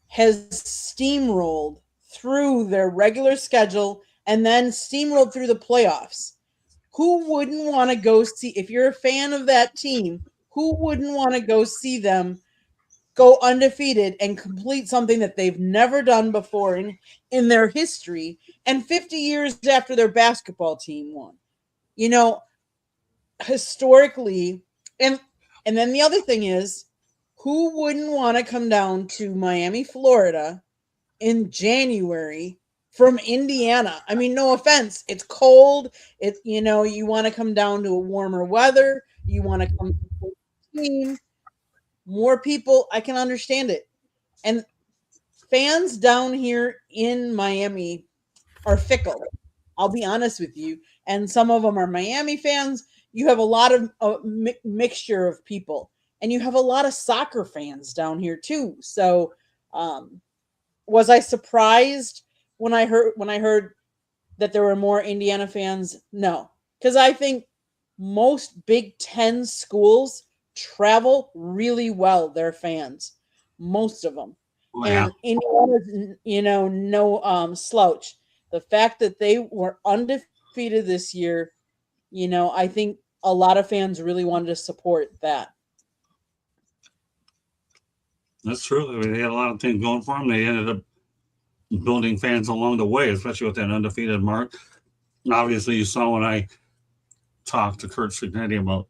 has steamrolled through their regular schedule and then steamrolled through the playoffs. Who wouldn't want to go see, if you're a fan of that team, who wouldn't want to go see them go undefeated and complete something that they've never done before in their history, and 50 years after their basketball team won? You know, historically, and then the other thing is, who wouldn't want to come down to Miami, Florida in January from Indiana? I mean, no offense, it's cold. You want to come down to a warmer weather. You want to come to the team. More people, I can understand it. And fans down here in Miami are fickle. I'll be honest with you. And some of them are Miami fans. You have a lot of mixture of people. And you have a lot of soccer fans down here too. So was I surprised when I heard that there were more Indiana fans? No. Because I think most Big Ten schools travel really well, their fans. Most of them. Yeah. And Indiana's, no slouch. The fact that they were undefeated this year, I think a lot of fans really wanted to support that. That's true. I mean, they had a lot of things going for them. They ended up building fans along the way, especially with that undefeated mark. And obviously, you saw when I talked to Curt Cignetti about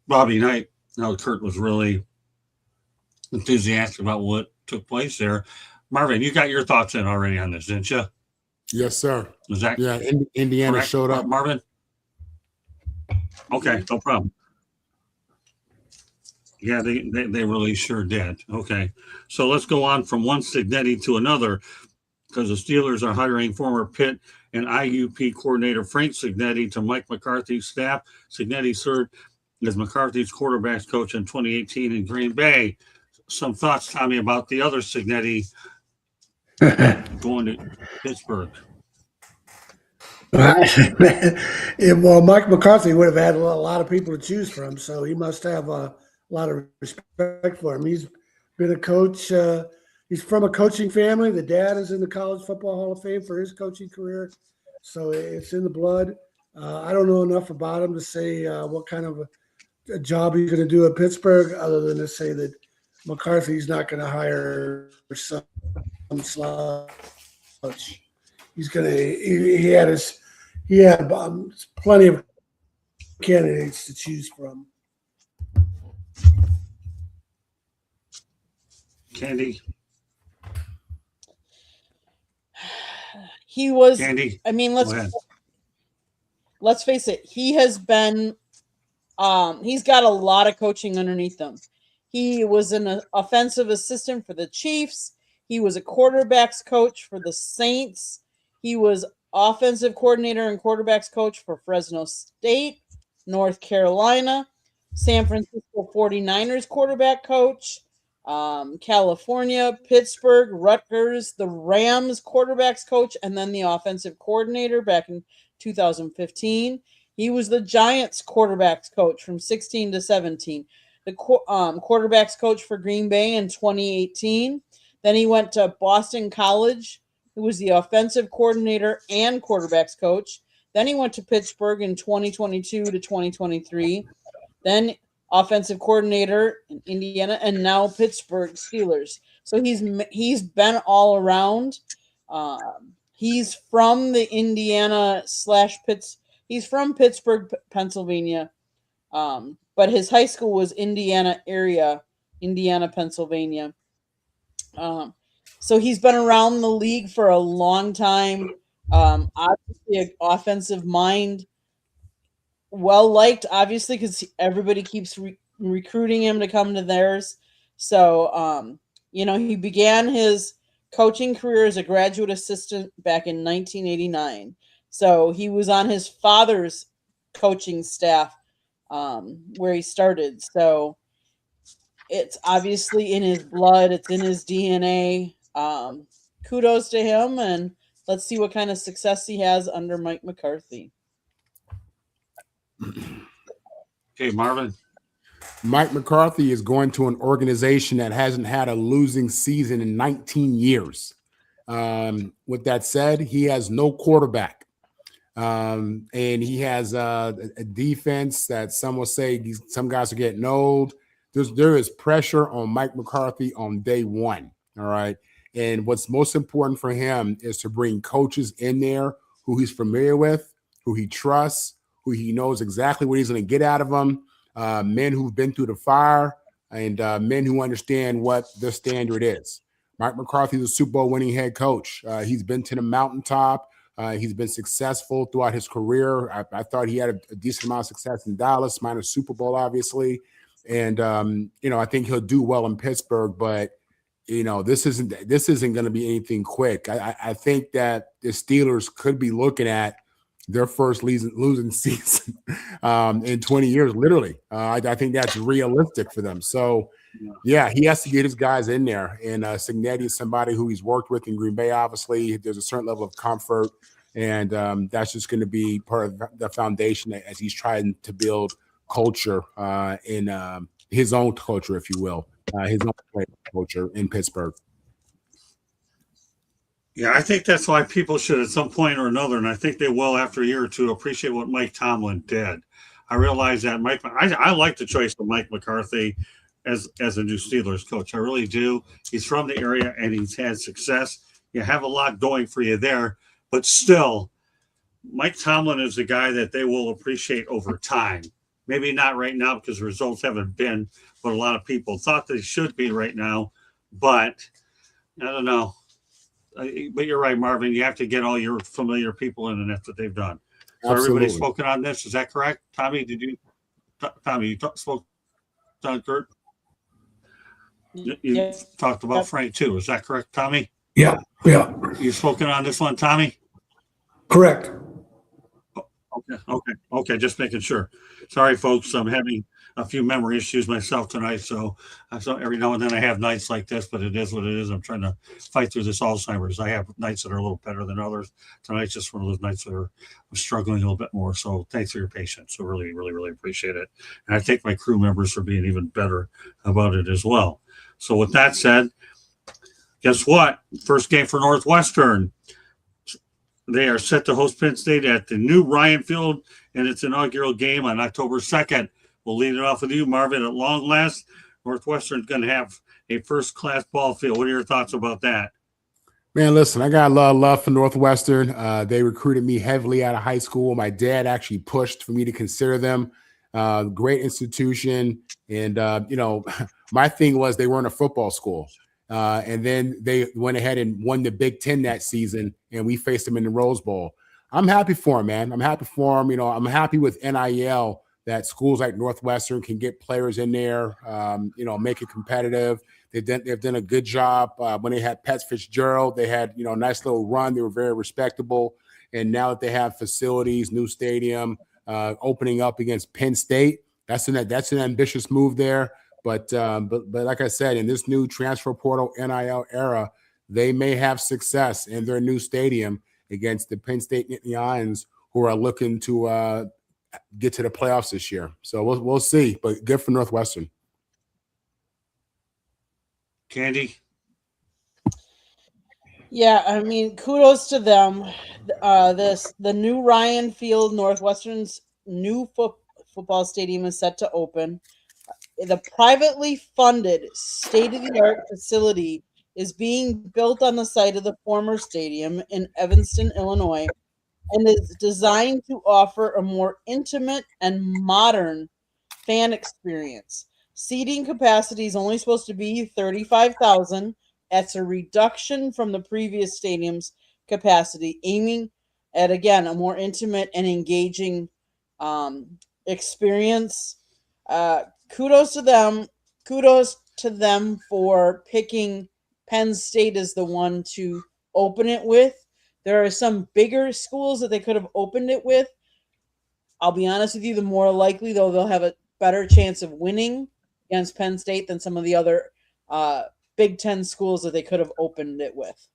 Bobby Knight, how Curt was really enthusiastic about what took place there. Marvin, you got your thoughts in already on this, didn't you? Yes, sir. Is that Indiana correct, showed up. Marvin? Okay, no problem. Yeah, they really sure did. Okay, so let's go on from one Cignetti to another, because the Steelers are hiring former Pitt and IUP coordinator Frank Cignetti to Mike McCarthy's staff. Cignetti served as McCarthy's quarterbacks coach in 2018 in Green Bay. Some thoughts, Tommy, about the other Cignetti going to Pittsburgh? Well, Mike McCarthy would have had a lot of people to choose from, so he must have a lot of respect for him. He's been a coach. He's from a coaching family. The dad is in the College Football Hall of Fame for his coaching career, so it's in the blood. I don't know enough about him to say what kind of a job he's going to do at Pittsburgh, other than to say that McCarthy's not going to hire some slouch. He's going to. He had plenty of candidates to choose from. Candy. He was. Candy. I mean, let's face it. He has been. He's got a lot of coaching underneath him. He was an offensive assistant for the Chiefs. He was a quarterbacks coach for the Saints. He was offensive coordinator and quarterbacks coach for Fresno State, North Carolina, San Francisco 49ers quarterback coach, California, Pittsburgh, Rutgers, the Rams quarterbacks coach, and then the offensive coordinator back in 2015. He was the Giants quarterbacks coach from 16 to 17, the quarterbacks coach for Green Bay in 2018. Then he went to Boston College, who was the offensive coordinator and quarterbacks coach. Then he went to Pittsburgh in 2022 to 2023. Then offensive coordinator in Indiana, and now Pittsburgh Steelers. So he's been all around. He's from the Indiana / He's from Pittsburgh, Pennsylvania, but his high school was Indiana, Pennsylvania. So he's been around the league for a long time. Obviously, an offensive mind, well liked, obviously, because everybody keeps recruiting him to come to theirs. So, he began his coaching career as a graduate assistant back in 1989. So he was on his father's coaching staff where he started. So it's obviously in his blood. It's in his DNA. Kudos to him, and let's see what kind of success he has under Mike McCarthy. Okay, Marvin. Mike McCarthy is going to an organization that hasn't had a losing season in 19 years. With that said, he has no quarterback. And he has a defense that some will say some guys are getting old. There is pressure on Mike McCarthy on day one. All right. And what's most important for him is to bring coaches in there who he's familiar with, who he trusts, who he knows exactly what he's going to get out of them. Men who've been through the fire and men who understand what the standard is. Mike McCarthy is a Super Bowl winning head coach. He's been to the mountaintop. He's been successful throughout his career. I thought he had a decent amount of success in Dallas, minus Super Bowl, obviously. And, I think he'll do well in Pittsburgh, but, this isn't going to be anything quick. I think that the Steelers could be looking at their first losing season in 20 years, literally. I think that's realistic for them. So, yeah, he has to get his guys in there. And Cignetti is somebody who he's worked with in Green Bay, obviously. There's a certain level of comfort, and that's just going to be part of the foundation as he's trying to build culture in his own culture, if you will, his own culture in Pittsburgh. Yeah, I think that's why people should at some point or another, and I think they will after a year or two, appreciate what Mike Tomlin did. I realize that I like the choice of Mike McCarthy as a new Steelers coach. I really do. He's from the area and he's had success. You have a lot going for you there, but still, Mike Tomlin is the guy that they will appreciate over time. Maybe not right now because the results haven't been what a lot of people thought they should be right now, but I don't know. But you're right, Marvin. You have to get all your familiar people in, and that's what they've done. So everybody's spoken on this. Is that correct? Tommy, you spoke on Kurt? You talked about Frank too. Is that correct, Tommy? Yeah. You spoken on this one, Tommy? Correct. Okay. Just making sure. Sorry, folks. I'm having a few memory issues myself tonight, so every now and then I have nights like this, but it is what it is. I'm trying to fight through this Alzheimer's. I have nights that are a little better than others. Tonight's just one of those nights that I'm struggling a little bit more. So thanks for your patience. So really, really, really appreciate it. And I thank my crew members for being even better about it as well. So with that said, guess what? First game for Northwestern. They are set to host Penn State at the new Ryan Field in its inaugural game on October 2nd. We'll lead it off with you, Marvin. At long last, Northwestern's going to have a first-class ball field. What are your thoughts about that? Man, listen, I got a lot of love for Northwestern. They recruited me heavily out of high school. My dad actually pushed for me to consider them. Great institution. And, my thing was they weren't a football school. And then they went ahead and won the Big Ten that season, and we faced them in the Rose Bowl. I'm happy for them, man. I'm happy for them. I'm happy with NIL that schools like Northwestern can get players in there, make it competitive. They've done a good job. When they had Pat Fitzgerald, they had, a nice little run. They were very respectable. And now that they have facilities, new stadium, opening up against Penn State, that's an ambitious move there. But like I said, in this new transfer portal NIL era, they may have success in their new stadium against the Penn State Lions, who are looking to get to the playoffs this year. So we'll see. But good for Northwestern. Candy? Yeah, I mean, kudos to them. The new Ryan Field, Northwestern's new football stadium, is set to open. The privately funded state-of-the-art facility is being built on the site of the former stadium in Evanston, Illinois, and is designed to offer a more intimate and modern fan experience. Seating capacity is only supposed to be 35,000. That's a reduction from the previous stadium's capacity, aiming at, again, a more intimate and engaging experience. Kudos to them. Kudos to them for picking Penn State is the one to open it with. There are some bigger schools that they could have opened it with. I'll be honest with you, the more likely, though, they'll have a better chance of winning against Penn State than some of the other Big Ten schools that they could have opened it with.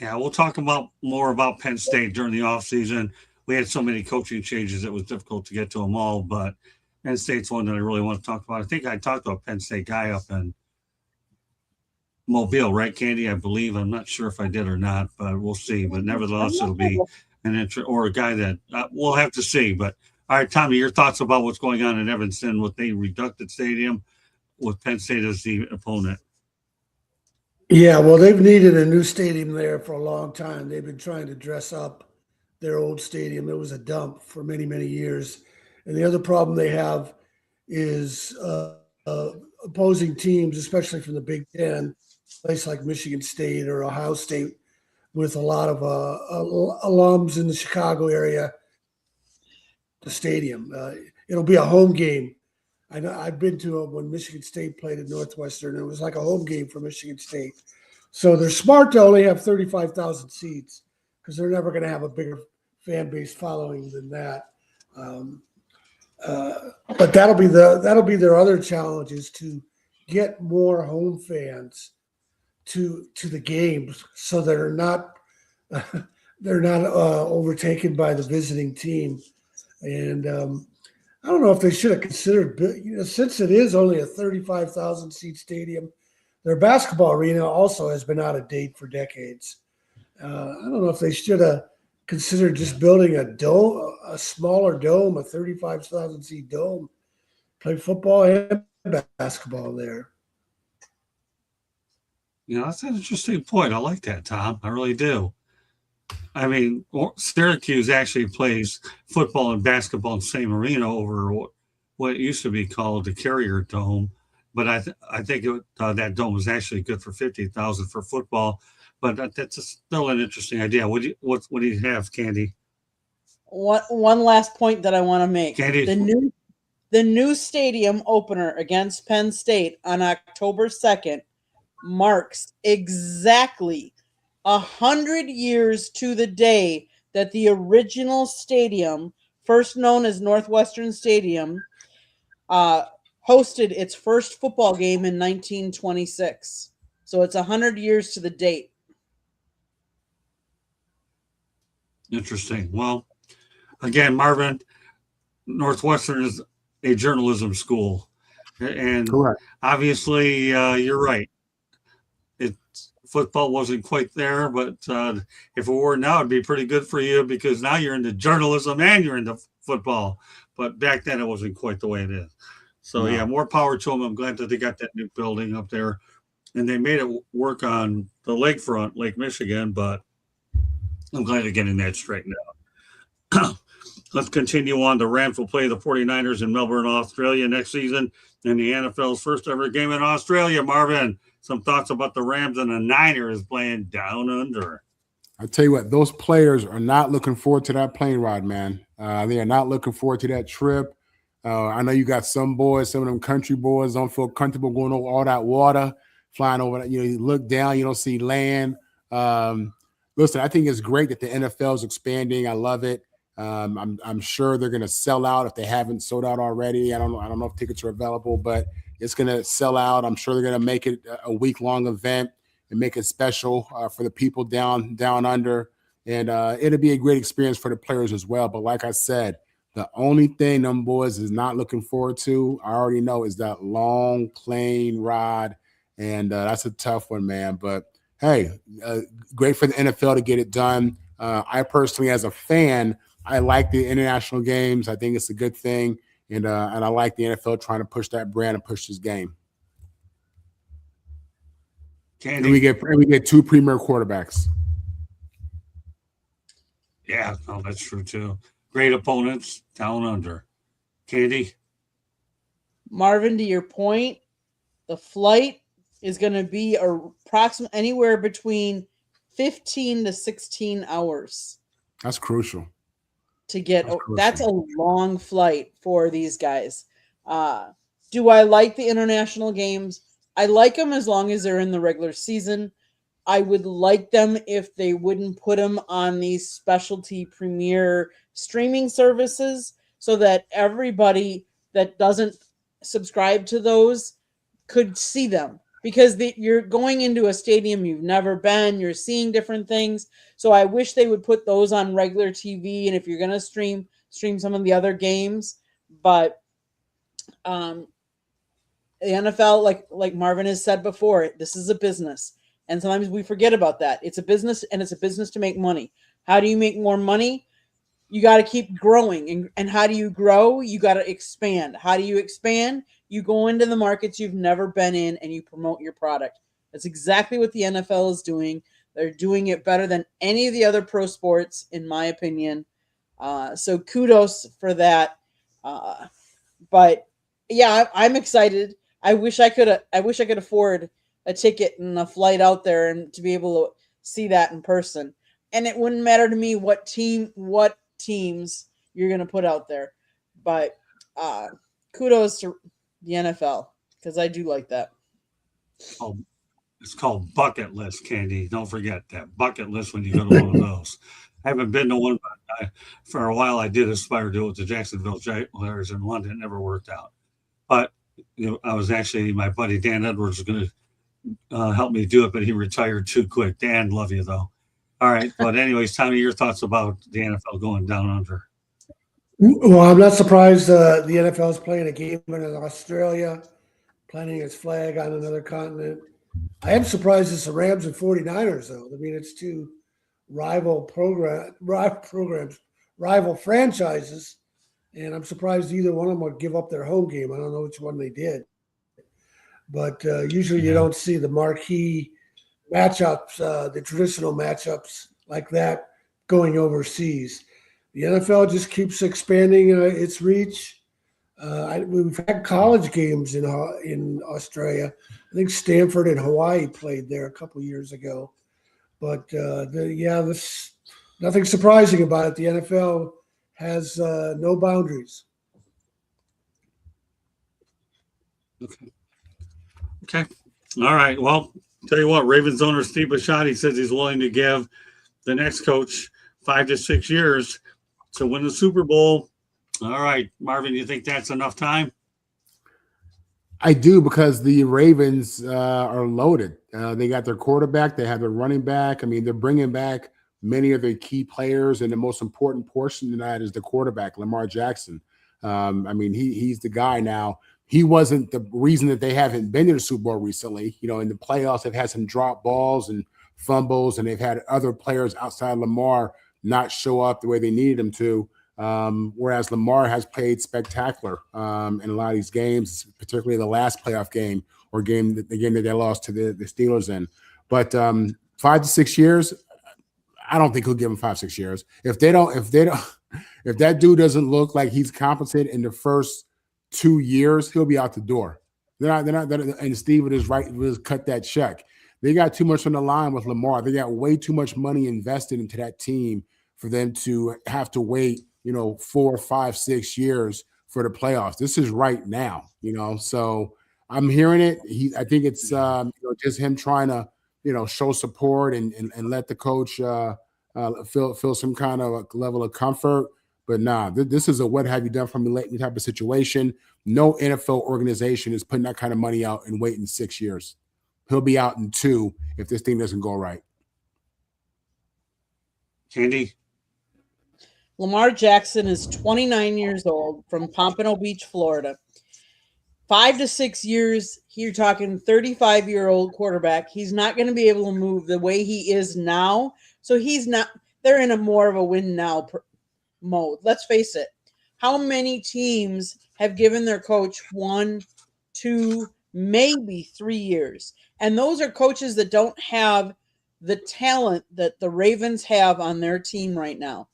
Yeah, we'll talk more about Penn State during the offseason. We had so many coaching changes, it was difficult to get to them all, but Penn State's one that I really want to talk about. I think I talked to a Penn State guy up in Mobile, right, Candy? I believe. I'm not sure if I did or not, but we'll see. But nevertheless, it'll be or a guy that we'll have to see. But all right, Tommy, your thoughts about what's going on in Evanston with the reducted stadium with Penn State as the opponent? Yeah, well, they've needed a new stadium there for a long time. They've been trying to dress up their old stadium. It was a dump for many, many years. And the other problem they have is opposing teams, especially from the Big Ten, place like Michigan State or Ohio State, with a lot of alums in the Chicago area, the stadium. It'll be a home game. I know I've been to it when Michigan State played at Northwestern. It was like a home game for Michigan State. So they're smart to only have 35,000 seats because they're never going to have a bigger fan base following than that. But that'll be their other challenge, is to get more home fans to the games so they're not overtaken by the visiting team. And I don't know if they should have considered, since it is only a 35,000 seat stadium, their basketball arena also has been out of date for decades. I don't know if they should have considered just building a dome, a smaller dome, a 35,000 seat dome, play football and basketball there. That's an interesting point. I like that, Tom. I really do. I mean, Syracuse actually plays football and basketball in the same arena over what used to be called the Carrier Dome. But I think that dome was actually good for 50,000 for football. But that's still an interesting idea. What do you have, Candy? One last point that I want to make. Candy, the new stadium opener against Penn State on October 2nd marks exactly 100 years to the day that the original stadium, first known as Northwestern Stadium, hosted its first football game in 1926. So it's 100 years to the date. Interesting. Well, again, Marvin, Northwestern is a journalism school. And Correct. Obviously, you're right. Football wasn't quite there, but if it were now, it'd be pretty good for you because now you're into journalism and you're into football. But back then, it wasn't quite the way it is. So, yeah, more power to them. I'm glad that they got that new building up there. And they made it work on the lakefront, Lake Michigan, but I'm glad they're getting that straightened out. Let's continue on. The Rams will play the 49ers in Melbourne, Australia next season in the NFL's first ever game in Australia. Marvin, some thoughts about the Rams and the Niners playing down under? I tell you what, those players are not looking forward to that plane ride, man. They are not looking forward to that trip. I know you got some boys, some of them country boys don't feel comfortable going over all that water, flying over that. You look down, you don't see land. Listen, I think it's great that the NFL is expanding. I love it. I'm sure they're going to sell out if they haven't sold out already. I don't know if tickets are available, but it's going to sell out. I'm sure they're going to make it a week-long event and make it special for the people down under. And it'll be a great experience for the players as well. But like I said, the only thing them boys is not looking forward to, I already know, is that long plane ride. And that's a tough one, man. But, hey, great for the NFL to get it done. I personally, as a fan, I like the international games. I think it's a good thing. And I like the NFL trying to push that brand and push this game. And we get two premier quarterbacks. Yeah, no, that's true too. Great opponents down under. Candy? Marvin, to your point, the flight is going to be approximately anywhere between 15 to 16 hours. That's crucial. That's a long flight for these guys. Do I like the international games? I like them as long as they're in the regular season. I would like them if they wouldn't put them on these specialty premier streaming services so that everybody that doesn't subscribe to those could see them, because you're going into a stadium you've never been, you're seeing different things. So I wish they would put those on regular TV, and if you're going to stream some of the other games. But the NFL, like Marvin has said before, this is a business. And sometimes we forget about that. It's a business, and it's a business to make money. How do you make more money? You got to keep growing. And how do you grow? You got to expand. How do you expand? You go into the markets you've never been in and you promote your product. That's exactly what the NFL is doing. They're doing it better than any of the other pro sports, in my opinion. So kudos for that. But yeah, I'm excited. I wish I could afford a ticket and a flight out there and to be able to see that in person. And it wouldn't matter to me what teams you're going to put out there. But kudos to the NFL, because I do like that. Oh, it's called bucket list, Candy. Don't forget that bucket list when you go to one of those. I haven't been to one, but for a while I did aspire to do it with the Jacksonville Jaguars in London. It never worked out. But I was actually, my buddy Dan Edwards was going to help me do it, but he retired too quick. Dan, love you though. All right. But anyways, Tommy, your thoughts about the NFL going down under? Well, I'm not surprised the NFL is playing a game in Australia, planting its flag on another continent. I am surprised it's the Rams and 49ers, though. I mean, it's two rival franchises, and I'm surprised either one of them would give up their home game. I don't know which one they did. But usually you don't see the marquee matchups, the traditional matchups like that going overseas. The NFL just keeps expanding its reach. We've had college games in Australia. I think Stanford and Hawaii played there a couple years ago. But there's nothing surprising about it. The NFL has no boundaries. Okay. All right. Well, tell you what, Ravens owner Steve Bisciotti says he's willing to give the next coach 5 to 6 years to win the Super Bowl. All right, Marvin, you think that's enough time? I do, because the Ravens are loaded. They got their quarterback. They have their running back. I mean, they're bringing back many of their key players, and the most important portion of that is the quarterback, Lamar Jackson. I mean, he's the guy now. He wasn't the reason that they haven't been to the Super Bowl recently. In the playoffs, they've had some drop balls and fumbles, and they've had other players outside Lamar not show up the way they needed them to. Whereas Lamar has played spectacular in a lot of these games, particularly the last playoff game or the game that they lost to the Steelers in. But 5 to 6 years, I don't think he'll give him 5, 6 years. If that dude doesn't look like he's competent in the first 2 years, he'll be out the door. They're not, and Steven is right. Let's cut that check. They got too much on the line with Lamar. They got way too much money invested into that team for them to have to wait, 4, 5, 6 years for the playoffs. This is right now, So I'm hearing it. I think it's just him trying to, show support and let the coach feel some kind of level of comfort. But nah, this is a what have you done for me lately type of situation. No NFL organization is putting that kind of money out and waiting 6 years. He'll be out in 2 if this thing doesn't go right. Candy? Lamar Jackson is 29 years old from Pompano Beach, Florida. 5 to 6 years, you're talking 35-year-old quarterback. He's not going to be able to move the way he is now. So they're in a more of a win now mode. Let's face it. How many teams have given their coach 1, 2, maybe 3 years? And those are coaches that don't have the talent that the Ravens have on their team right now.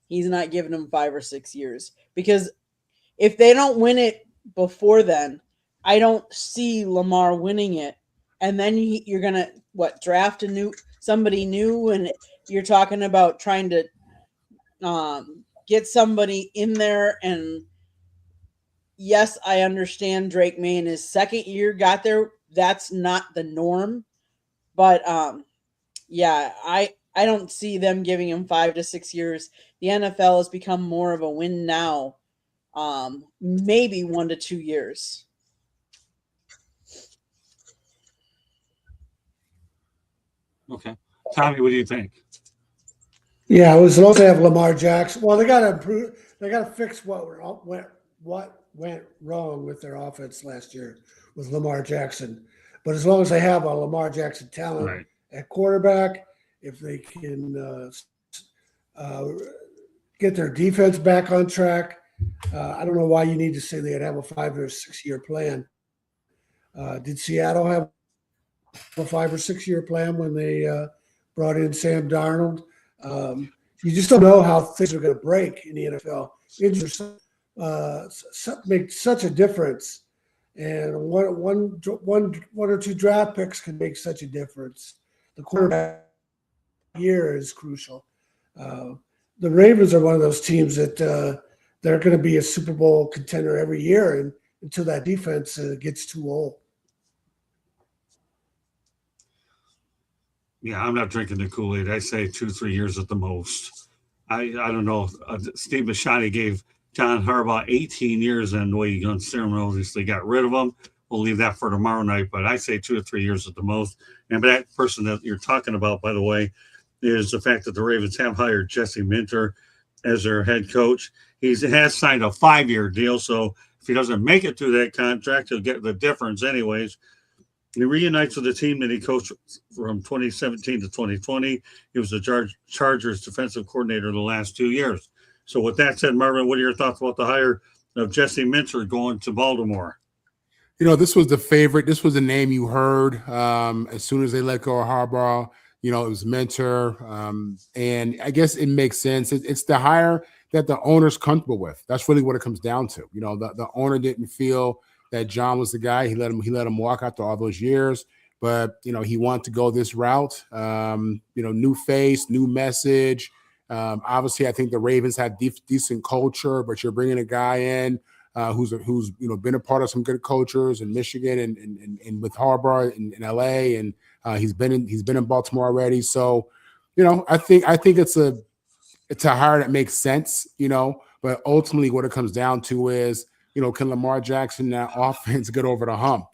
He's not giving them 5 or 6 years, because if they don't win it before then, I don't see Lamar winning it. And then you're going to draft somebody new, and you're talking about trying to get somebody in there, and yes, I understand Drake May in his second year got there. That's not the norm. But yeah, I don't see them giving him 5 to 6 years. The NFL has become more of a win now. Maybe 1 to 2 years. Okay. Tommy, what do you think? Yeah, it was as long as they have Lamar Jackson. Well, they got to improve. They got to fix what went wrong with their offense last year with Lamar Jackson. But as long as they have a Lamar Jackson talent Right. at quarterback, if they can get their defense back on track, I don't know why you need to say they'd have a 5 or 6 year plan. Did Seattle have a 5 or 6 year plan when they brought in Sam Darnold? You just don't know how things are going to break in the NFL. Injuries make such a difference, and one or two draft picks can make such a difference. The quarterback year is crucial. The Ravens are one of those teams that they're going to be a Super Bowl contender every year, and until that defense gets too old. Yeah, I'm not drinking the Kool-Aid. I say 2-3 years at the most. I don't know. Steve Bisciotti gave John Harbaugh 18 years, and the way he unceremoniously got rid of him. We'll leave that for tomorrow night, but I say 2 to 3 years at the most. And that person that you're talking about, by the way, is the fact that the Ravens have hired Jesse Minter as their head coach. He has signed a 5-year deal, so if he doesn't make it through that contract, he'll get the difference anyways. He reunites with the team that he coached from 2017 to 2020. He was the Chargers defensive coordinator the last 2 years. So with that said, Marvin, what are your thoughts about the hire of Jesse Minter going to Baltimore? This was the favorite. This was the name you heard as soon as they let go of Harbaugh. It was Minter. And I guess it makes sense. It's the hire that the owner's comfortable with. That's really what it comes down to. The owner didn't feel that John was the guy. He let him walk after all those years. But, he wanted to go this route. New face, new message. Obviously, I think the Ravens have decent culture, but you're bringing a guy in who's been a part of some good cultures in Michigan and with Harbaugh in LA, and he's been in Baltimore already. So, I think it's a hire that makes sense, but ultimately what it comes down to is, can Lamar Jackson that offense get over the hump,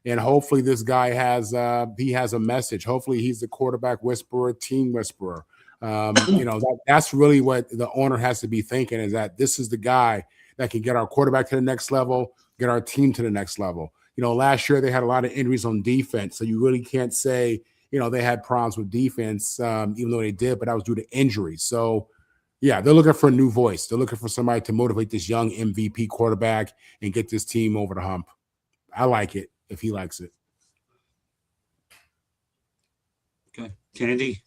and hopefully this guy has a message. Hopefully he's the quarterback whisperer, team whisperer. That's really what the owner has to be thinking, is that this is the guy that can get our quarterback to the next level, get our team to the next level. Last year they had a lot of injuries on defense, so you really can't say, they had problems with defense, even though they did, but that was due to injuries. So, yeah, they're looking for a new voice. They're looking for somebody to motivate this young MVP quarterback and get this team over the hump. I like it if he likes it. Okay. Candy?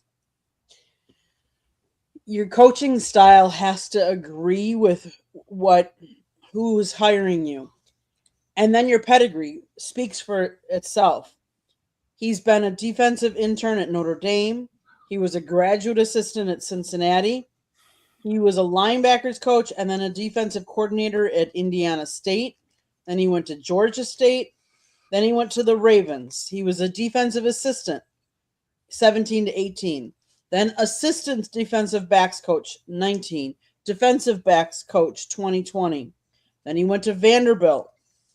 Your coaching style has to agree with who's hiring you. And then your pedigree speaks for itself. He's been a defensive intern at Notre Dame. He was a graduate assistant at Cincinnati. He was a linebackers coach and then a defensive coordinator at Indiana State. Then he went to Georgia State. Then he went to the Ravens. He was a defensive assistant, 17 to 18. Then assistant defensive backs coach, 19. Defensive backs coach, 2020. Then he went to Vanderbilt.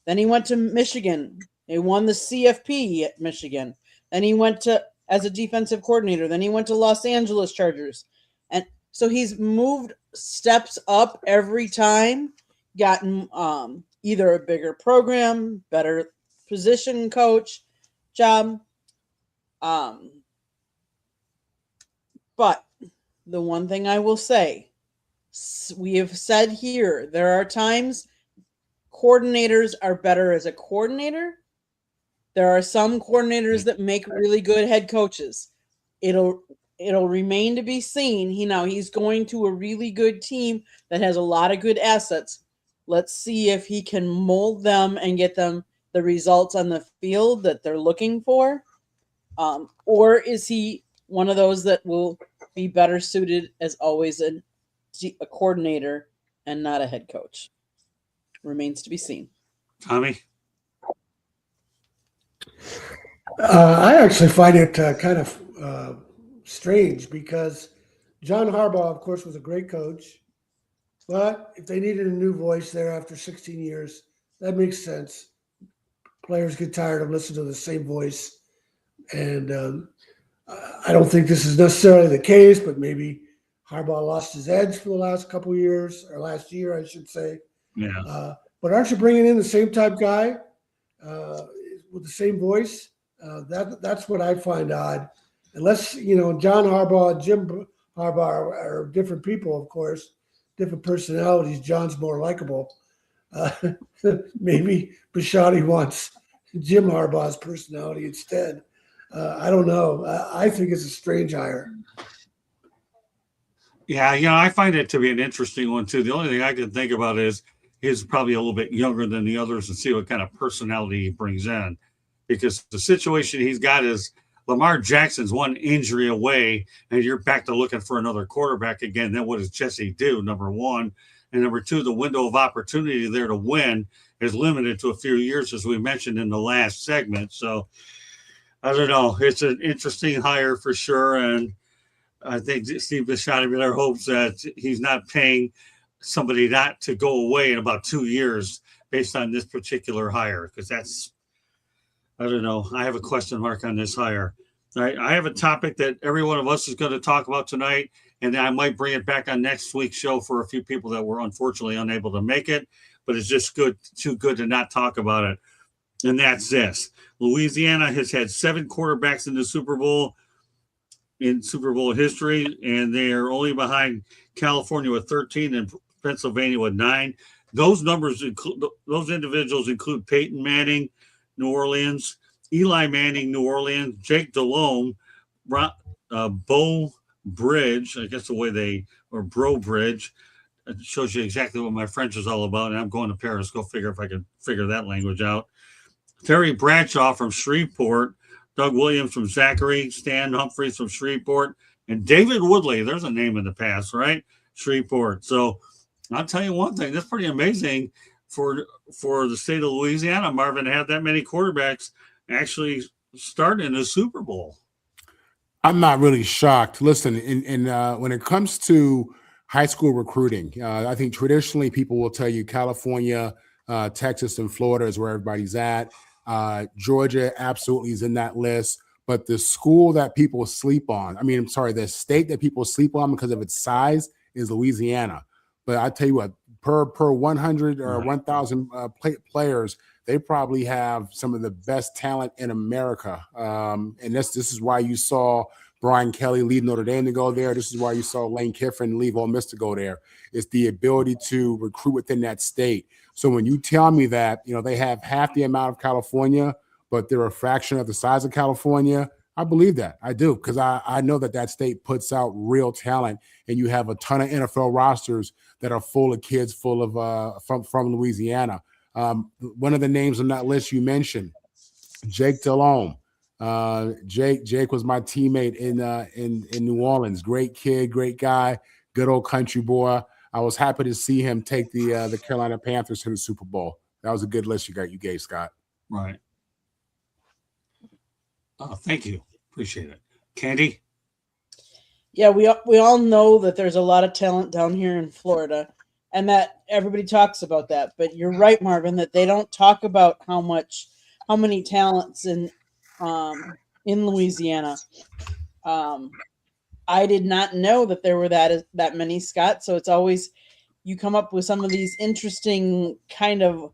Then he went to Michigan. They won the CFP at Michigan. Then he went to as a defensive coordinator. Then he went to Los Angeles Chargers. And so he's moved steps up every time, gotten either a bigger program, better position coach job. But the one thing I will say, we have said here, there are times coordinators are better as a coordinator. There are some coordinators that make really good head coaches. It'll remain to be seen. He's going to a really good team that has a lot of good assets. Let's see if he can mold them and get them the results on the field that they're looking for. Or is he one of those that will be better suited as always a coordinator and not a head coach? remains to be seen. Tommy? I actually find it kind of strange because John Harbaugh, of course, was a great coach. But if they needed a new voice there after 16 years, that makes sense. Players get tired of listening to the same voice. And I don't think this is necessarily the case, but maybe Harbaugh lost his edge for the last couple of years, or last year, I should say. Yeah. But aren't you bringing in the same type guy with the same voice? That's what I find odd. Unless, John Harbaugh and Jim Harbaugh are different people, of course, different personalities. John's more likable. Maybe Bisciotti wants Jim Harbaugh's personality instead. I don't know. I think it's a strange hire. Yeah, I find it to be an interesting one too. The only thing I can think about is he's probably a little bit younger than the others and see what kind of personality he brings in. Because the situation he's got is Lamar Jackson's one injury away, and you're back to looking for another quarterback again. Then what does Jesse do? Number one. And number two, the window of opportunity there to win is limited to a few years, as we mentioned in the last segment. So I don't know. It's an interesting hire for sure. And I think Steve Bisciotti really hopes that he's not paying somebody not to go away in about 2 years based on this particular hire, because that's, I don't know. I have a question mark on this hire. All right, I have a topic that every one of us is going to talk about tonight, and I might bring it back on next week's show for a few people that were unfortunately unable to make it, but it's just too good to not talk about it. And that's this. Louisiana has had 7 quarterbacks in the Super Bowl in Super Bowl history, and they are only behind California with 13 and Pennsylvania with 9. Those numbers include, those individuals include Peyton Manning, New Orleans, Eli Manning, New Orleans, Jake Delhomme, Bo Bridge, I guess the way they, or Bro Bridge. It shows you exactly what my French is all about, and I'm going to Paris. Go figure if I can figure that language out. Terry Bradshaw from Shreveport, Doug Williams from Zachary, Stan Humphries from Shreveport, and David Woodley. There's a name in the past, right? Shreveport. So I'll tell you one thing. That's pretty amazing for the state of Louisiana, Marvin, to have that many quarterbacks actually start in the Super Bowl. I'm not really shocked. Listen, when it comes to high school recruiting, I think traditionally people will tell you California, Texas, and Florida is where everybody's at. Georgia absolutely is in that list. But the school that people sleep on, the state that people sleep on because of its size is Louisiana. But I tell you what, per 100 or 1,000 players, they probably have some of the best talent in America. And this is why you saw Brian Kelly leave Notre Dame to go there. This is why you saw Lane Kiffin leave Ole Miss to go there. It's the ability to recruit within that state. So when you tell me that, they have half the amount of California, but they're a fraction of the size of California, I believe that. I do, because I know that state puts out real talent, and you have a ton of NFL rosters that are full of kids full of from Louisiana. One of the names on that list you mentioned, Jake Delhomme. Jake was my teammate in New Orleans. Great kid, great guy, good old country boy. I was happy to see him take the Carolina Panthers to the Super Bowl. That was a good list you gave, Scott. Right. Oh, thank you. Appreciate it. Candy? Yeah, we all know that there's a lot of talent down here in Florida, and that everybody talks about that. But you're right, Marvin, that they don't talk about how many talents in Louisiana. I did not know that there were that many, Scott. So it's always, you come up with some of these interesting kind of,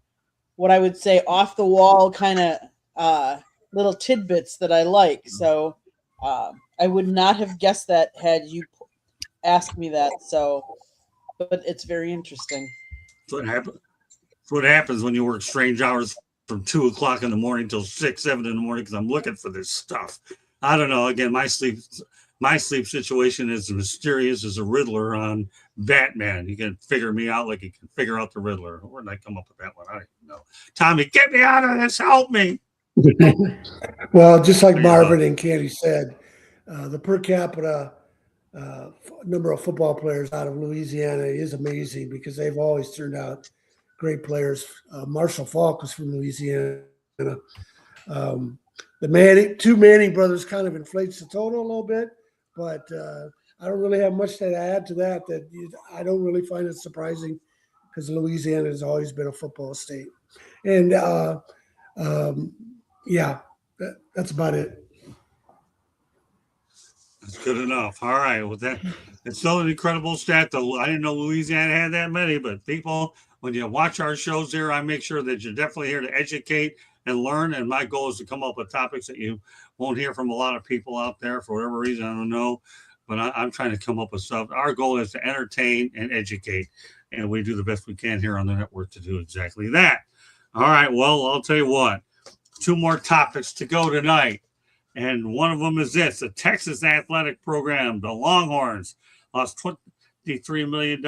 what I would say, off the wall kind of little tidbits that I like. So I would not have guessed that had you asked me that. So, but it's very interesting. That's what happens when you work strange hours from 2 o'clock in the morning till 6, 7 in the morning, because I'm looking for this stuff. I don't know. Again, my sleep situation is as mysterious as a Riddler on Batman. He can figure me out like he can figure out the Riddler. Where did I come up with that one? I don't even know. Tommy, get me out of this. Help me. Well, just like Marvin and Candy said, the per capita number of football players out of Louisiana is amazing, because they've always turned out great players. Marshall Falk was from Louisiana. The two Manning brothers kind of inflates the total a little bit, but I don't really have much to add to that. I don't really find it surprising because Louisiana has always been a football state. And yeah, that's about it. That's good enough. All right. Well, it's still an incredible stat. Though I didn't know Louisiana had that many, but people, when you watch our shows here, I make sure that you're definitely here to educate and learn. And my goal is to come up with topics that you won't hear from a lot of people out there for whatever reason. I don't know, but I'm trying to come up with stuff. Our goal is to entertain and educate, and we do the best we can here on the network to do exactly that. All right. Well, I'll tell you what. 2 more topics to go tonight. And one of them is this: the Texas athletic program, the Longhorns, lost $23 million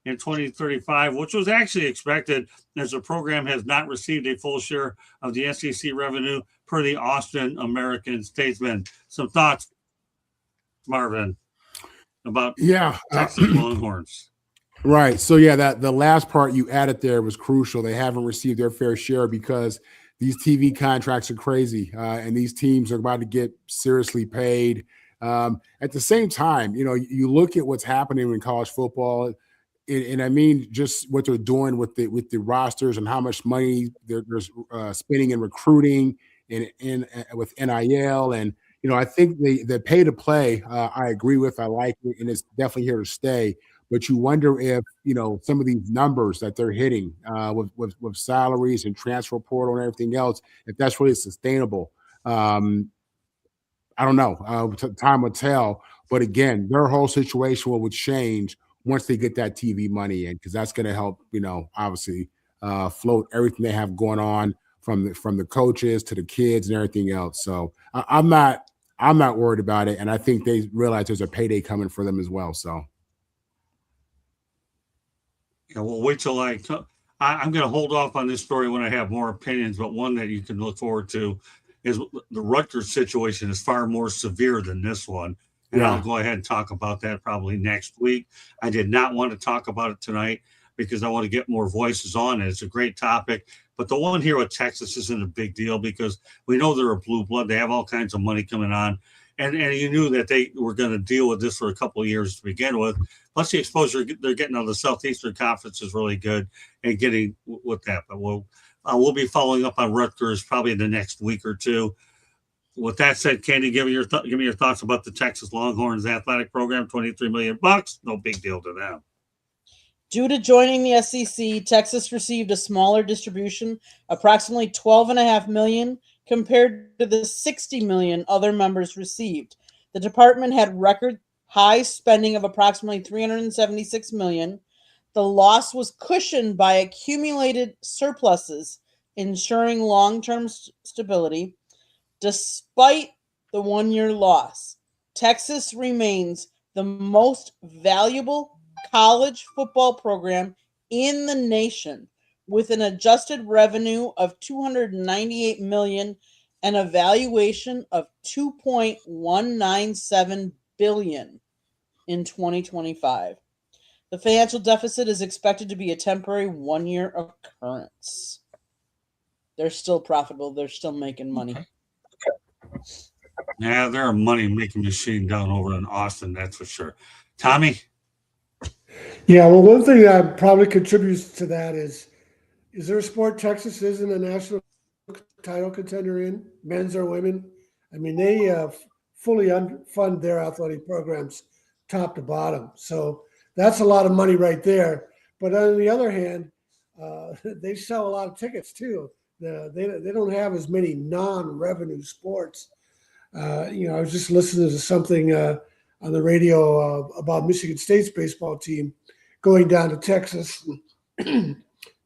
in 2035, which was actually expected as the program has not received a full share of the SEC revenue per the Austin American-Statesman. Some thoughts, Marvin, about Texas Longhorns? Right. So, yeah, that the last part you added there was crucial. They haven't received their fair share because these TV contracts are crazy, and these teams are about to get seriously paid. At the same time, you look at what's happening in college football, and I mean just what they're doing with the rosters and how much money they're spending in recruiting and with NIL, and I think the pay to play I agree with. I like it, and it's definitely here to stay. But you wonder if some of these numbers that they're hitting with salaries and transfer portal and everything else, if that's really sustainable. I don't know. Time will tell. But again, their whole situation will change once they get that TV money in, because that's going to help. Obviously, float everything they have going on from the coaches to the kids and everything else. So I'm not worried about it, and I think they realize there's a payday coming for them as well. So. Yeah, we'll wait till I'm going to hold off on this story when I have more opinions, but one that you can look forward to is the Rutgers situation is far more severe than this one. And I'll go ahead and talk about that probably next week. I did not want to talk about it tonight because I want to get more voices on it. It's a great topic. But the one here with Texas isn't a big deal because we know they're a blue blood. They have all kinds of money coming on. And you knew that they were going to deal with this for a couple of years to begin with. Plus, the exposure they're getting on the Southeastern Conference is really good and getting with that. But we'll be following up on Rutgers probably in the next week or two. With that said, Candy, give me your thoughts about the Texas Longhorns athletic program. $23 million, no big deal to them. Due to joining the SEC, Texas received a smaller distribution, approximately $12.5 million, compared to the $60 million other members received. The department had record high spending of approximately $376 million. The loss was cushioned by accumulated surpluses, ensuring long-term stability. Despite the one-year loss, Texas remains the most valuable college football program in the nation, with an adjusted revenue of $298 million and a valuation of $2.197 billion in 2025. The financial deficit is expected to be a temporary one-year occurrence. They're still profitable. They're still making money. Yeah, they're a money-making machine down over in Austin, that's for sure. Tommy? Yeah, well, one thing that probably contributes to that is there a sport Texas isn't a national title contender in, men's or women? I mean, they fully fund their athletic programs top to bottom. So that's a lot of money right there. But on the other hand, they sell a lot of tickets too. They don't have as many non-revenue sports. I was just listening to something on the radio about Michigan State's baseball team going down to Texas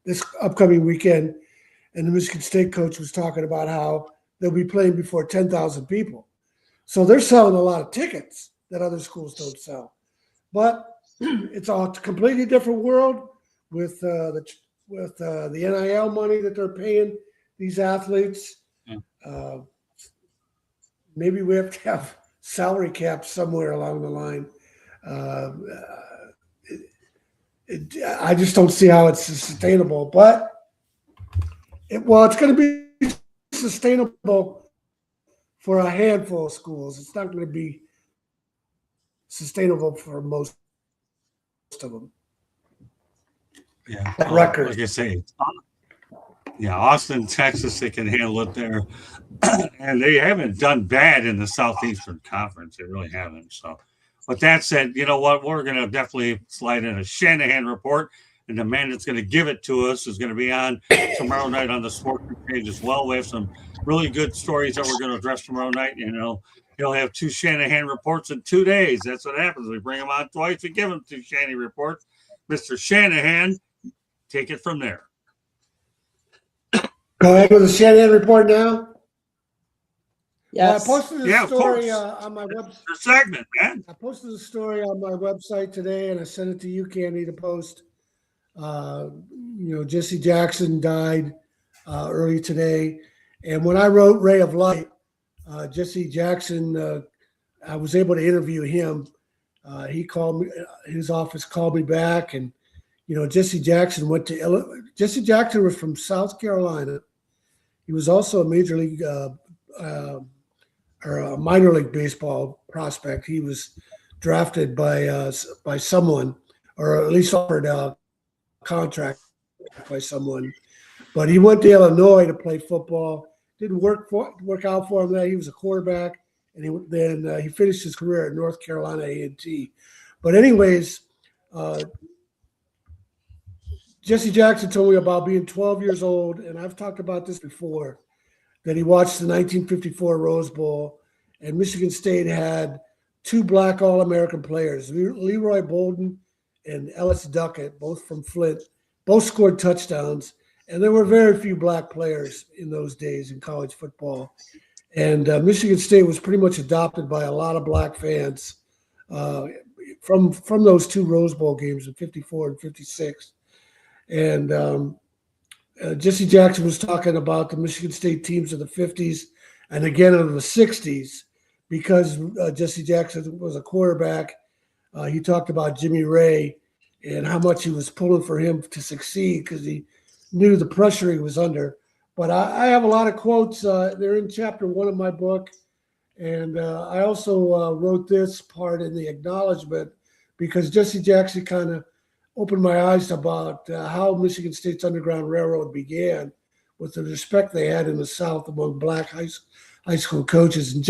this upcoming weekend. And the Michigan State coach was talking about how they'll be playing before 10,000 people. So they're selling a lot of tickets that other schools don't sell. But it's a completely different world with the NIL money that they're paying these athletes. Maybe we have to have salary caps somewhere along the line. I just don't see how it's sustainable. But it's going to be sustainable for a handful of schools. It's not going to be sustainable for most of them. Yeah, Rutgers. like I say, yeah, Austin, Texas, they can handle it there, and they haven't done bad in the Southeastern Conference. They really haven't. So, with that said, you know what? We're going to definitely slide in a Shanahan report, and the man that's going to give it to us is going to be on tomorrow night on the Sports Page as well. We have some really good stories that we're going to address tomorrow night. You know, he'll have 2 Shanahan reports in 2 days. That's what happens. We bring him on twice. We give him 2 Shanahan reports. Mr. Shanahan, take it from there. Go ahead with the Shanahan report now. Yes. I posted a story on my website. Your segment, man. I posted a story on my website today, and I sent it to you, Candy, to post. Jesse Jackson died early today, and when I wrote Ray of Light, Jesse Jackson, I was able to interview him. He called me. His office called me back, and Jesse Jackson Jesse Jackson was from South Carolina. He was also a major league or a minor league baseball prospect. He was drafted by someone, or at least offered a contract by someone. But he went to Illinois to play football. Didn't work out for him there. He was a quarterback, and then he finished his career at North Carolina A&T. But anyways, Jesse Jackson told me about being 12 years old, and I've talked about this before, that he watched the 1954 Rose Bowl, and Michigan State had 2 black All-American players, Leroy Bolden and Ellis Duckett, both from Flint. Both scored touchdowns, and there were very few black players in those days in college football. And Michigan State was pretty much adopted by a lot of black fans from those 2 Rose Bowl games in 54 and 56. And Jesse Jackson was talking about the Michigan State teams of the 50s and again of the 60s because Jesse Jackson was a quarterback. He talked about Jimmy Ray and how much he was pulling for him to succeed because he knew the pressure he was under. But I have a lot of quotes. They're in chapter 1 of my book. And I also wrote this part in the acknowledgement because Jesse Jackson kind of opened my eyes about how Michigan State's Underground Railroad began with the respect they had in the South among black high school coaches. And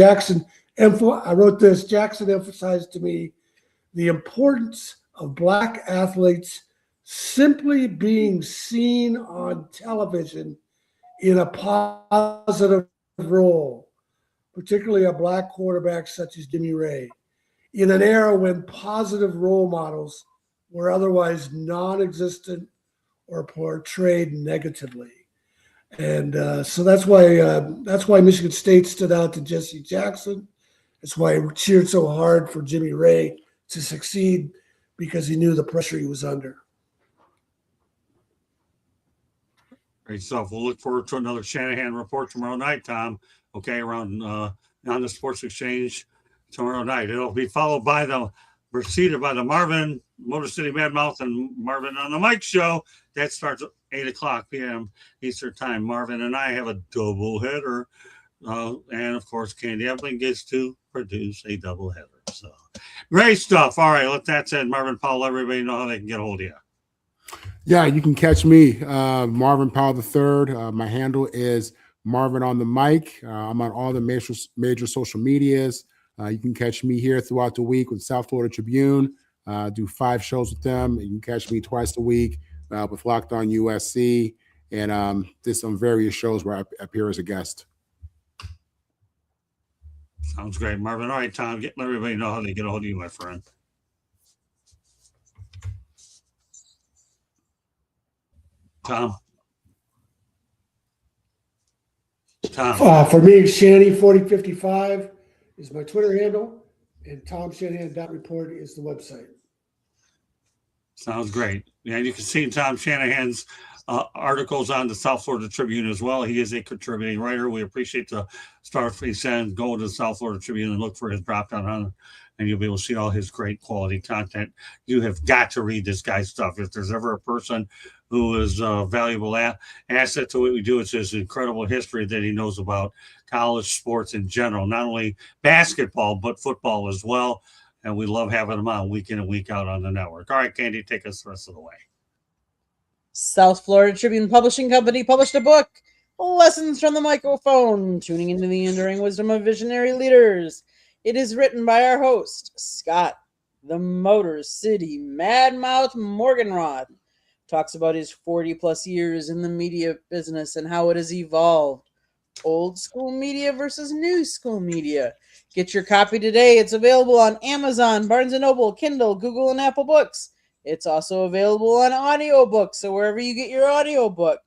I wrote this, Jackson emphasized to me the importance of black athletes simply being seen on television in a positive role, particularly a black quarterback such as Jimmy Ray, in an era when positive role models were otherwise non-existent or portrayed negatively. And so that's why Michigan State stood out to Jesse Jackson. That's why he cheered so hard for Jimmy Ray to succeed, because he knew the pressure he was under. Great stuff. We'll look forward to another Shanahan report tomorrow night, Tom. Okay, around on the Sports Exchange tomorrow night. It'll be followed by preceded by the Marvin, Motor City Madmouth, and Marvin on the Mike show. That starts at 8:00 p.m. Eastern time. Marvin and I have a double header. And of course, Candy Evelyn gets to produce a double header. So great stuff. All right, with that said, Marvin Powell, everybody know how they can get a hold of you. Yeah, you can catch me, Marvin Powell III. My handle is Marvin on the Mic. I'm on all the major social medias. You can catch me here throughout the week with South Florida Tribune. Do 5 shows with them. You can catch me twice a week with Locked On USC, and did some various shows where I appear as a guest. Sounds great, Marvin. All right, Tom, let everybody know how they get a hold of you, my friend. Tom. For me, Shanny4055 is my Twitter handle, and TomShanahan.report is the website. Sounds great. Yeah, you can see Tom Shanahan's articles on the South Florida Tribune as well. He is a contributing writer. We appreciate the stuff he sends. Go to the South Florida Tribune and look for his drop down on and you'll be able to see all his great quality content. You have got to read this guy's stuff. If there's ever a person who is a valuable asset to what we do, it's his incredible history that he knows about college sports in general, not only basketball, but football as well. And we love having him on week in and week out on the network. All right, Candy, take us the rest of the way. South Florida Tribune Publishing Company published a book, Lessons from the Microphone, Tuning into the Enduring Wisdom of Visionary Leaders. It is written by our host, Scott, the Motor City Madmouth Morganroth. Talks about his 40-plus years in the media business and how it has evolved. Old school media versus new school media. Get your copy today. It's available on Amazon, Barnes & Noble, Kindle, Google, and Apple Books. It's also available on audiobooks, so wherever you get your audiobook.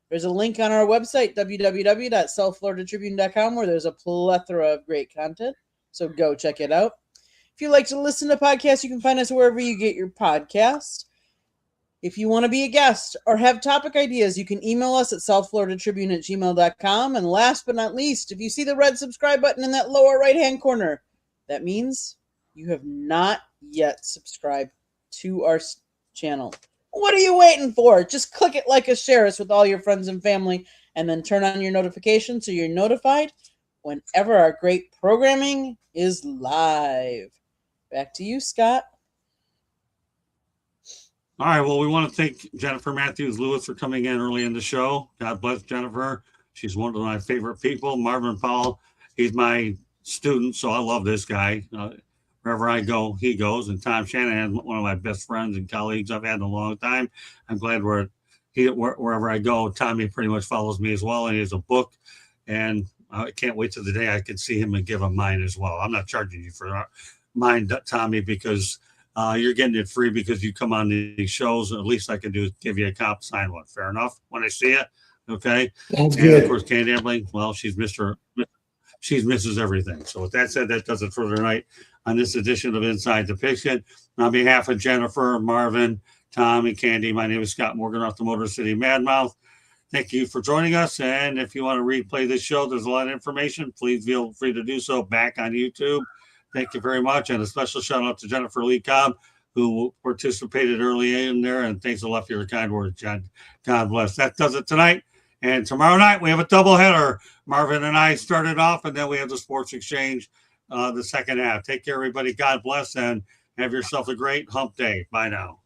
There's a link on our website, www.southfloridatribune.com, where there's a plethora of great content, so go check it out. If you like to listen to podcasts, you can find us wherever you get your podcast. If you want to be a guest or have topic ideas, you can email us at southfloridatribune@gmail.com. And last but not least, if you see the red subscribe button in that lower right-hand corner, that means you have not yet subscribed to our channel. What are you waiting for? Just click it, like us, share us with all your friends and family, and then turn on your notifications so you're notified whenever our great programming is live. Back to you, Scott. All right. Well, we want to thank Jennifer Matthews Lewis for coming in early in the show. God bless Jennifer. She's one of my favorite people. Marvin Powell, he's my student, so I love this guy. Wherever I go, he goes. And Tom Shanahan, one of my best friends and colleagues I've had in a long time. I'm glad wherever I go, Tommy pretty much follows me as well. And he has a book. And I can't wait till the day I can see him and give him mine as well. I'm not charging you for mine, Tommy, because you're getting it free because you come on these shows. At least I can do is give you a cop, sign one. Fair enough when I see you. Okay. Sounds And good. of course, Candy Ambling, well, she's Mrs. Everything. So with that said, that does it for tonight on this edition of Inside the Pigskin. On behalf of Jennifer, Marvin, Tom, and Candy, my name is Scott Morgan off the Motor City Madmouth. Thank you for joining us. And if you want to replay this show, there's a lot of information. Please feel free to do so back on YouTube. Thank you very much. And a special shout out to Jennifer Lee Cobb, who participated early in there. And thanks a lot for your kind words, John. God bless. That does it tonight. And tomorrow night, we have a doubleheader. Marvin and I started off, and then we have the Sports Exchange the second half. Take care, everybody. God bless, and have yourself a great hump day. Bye now.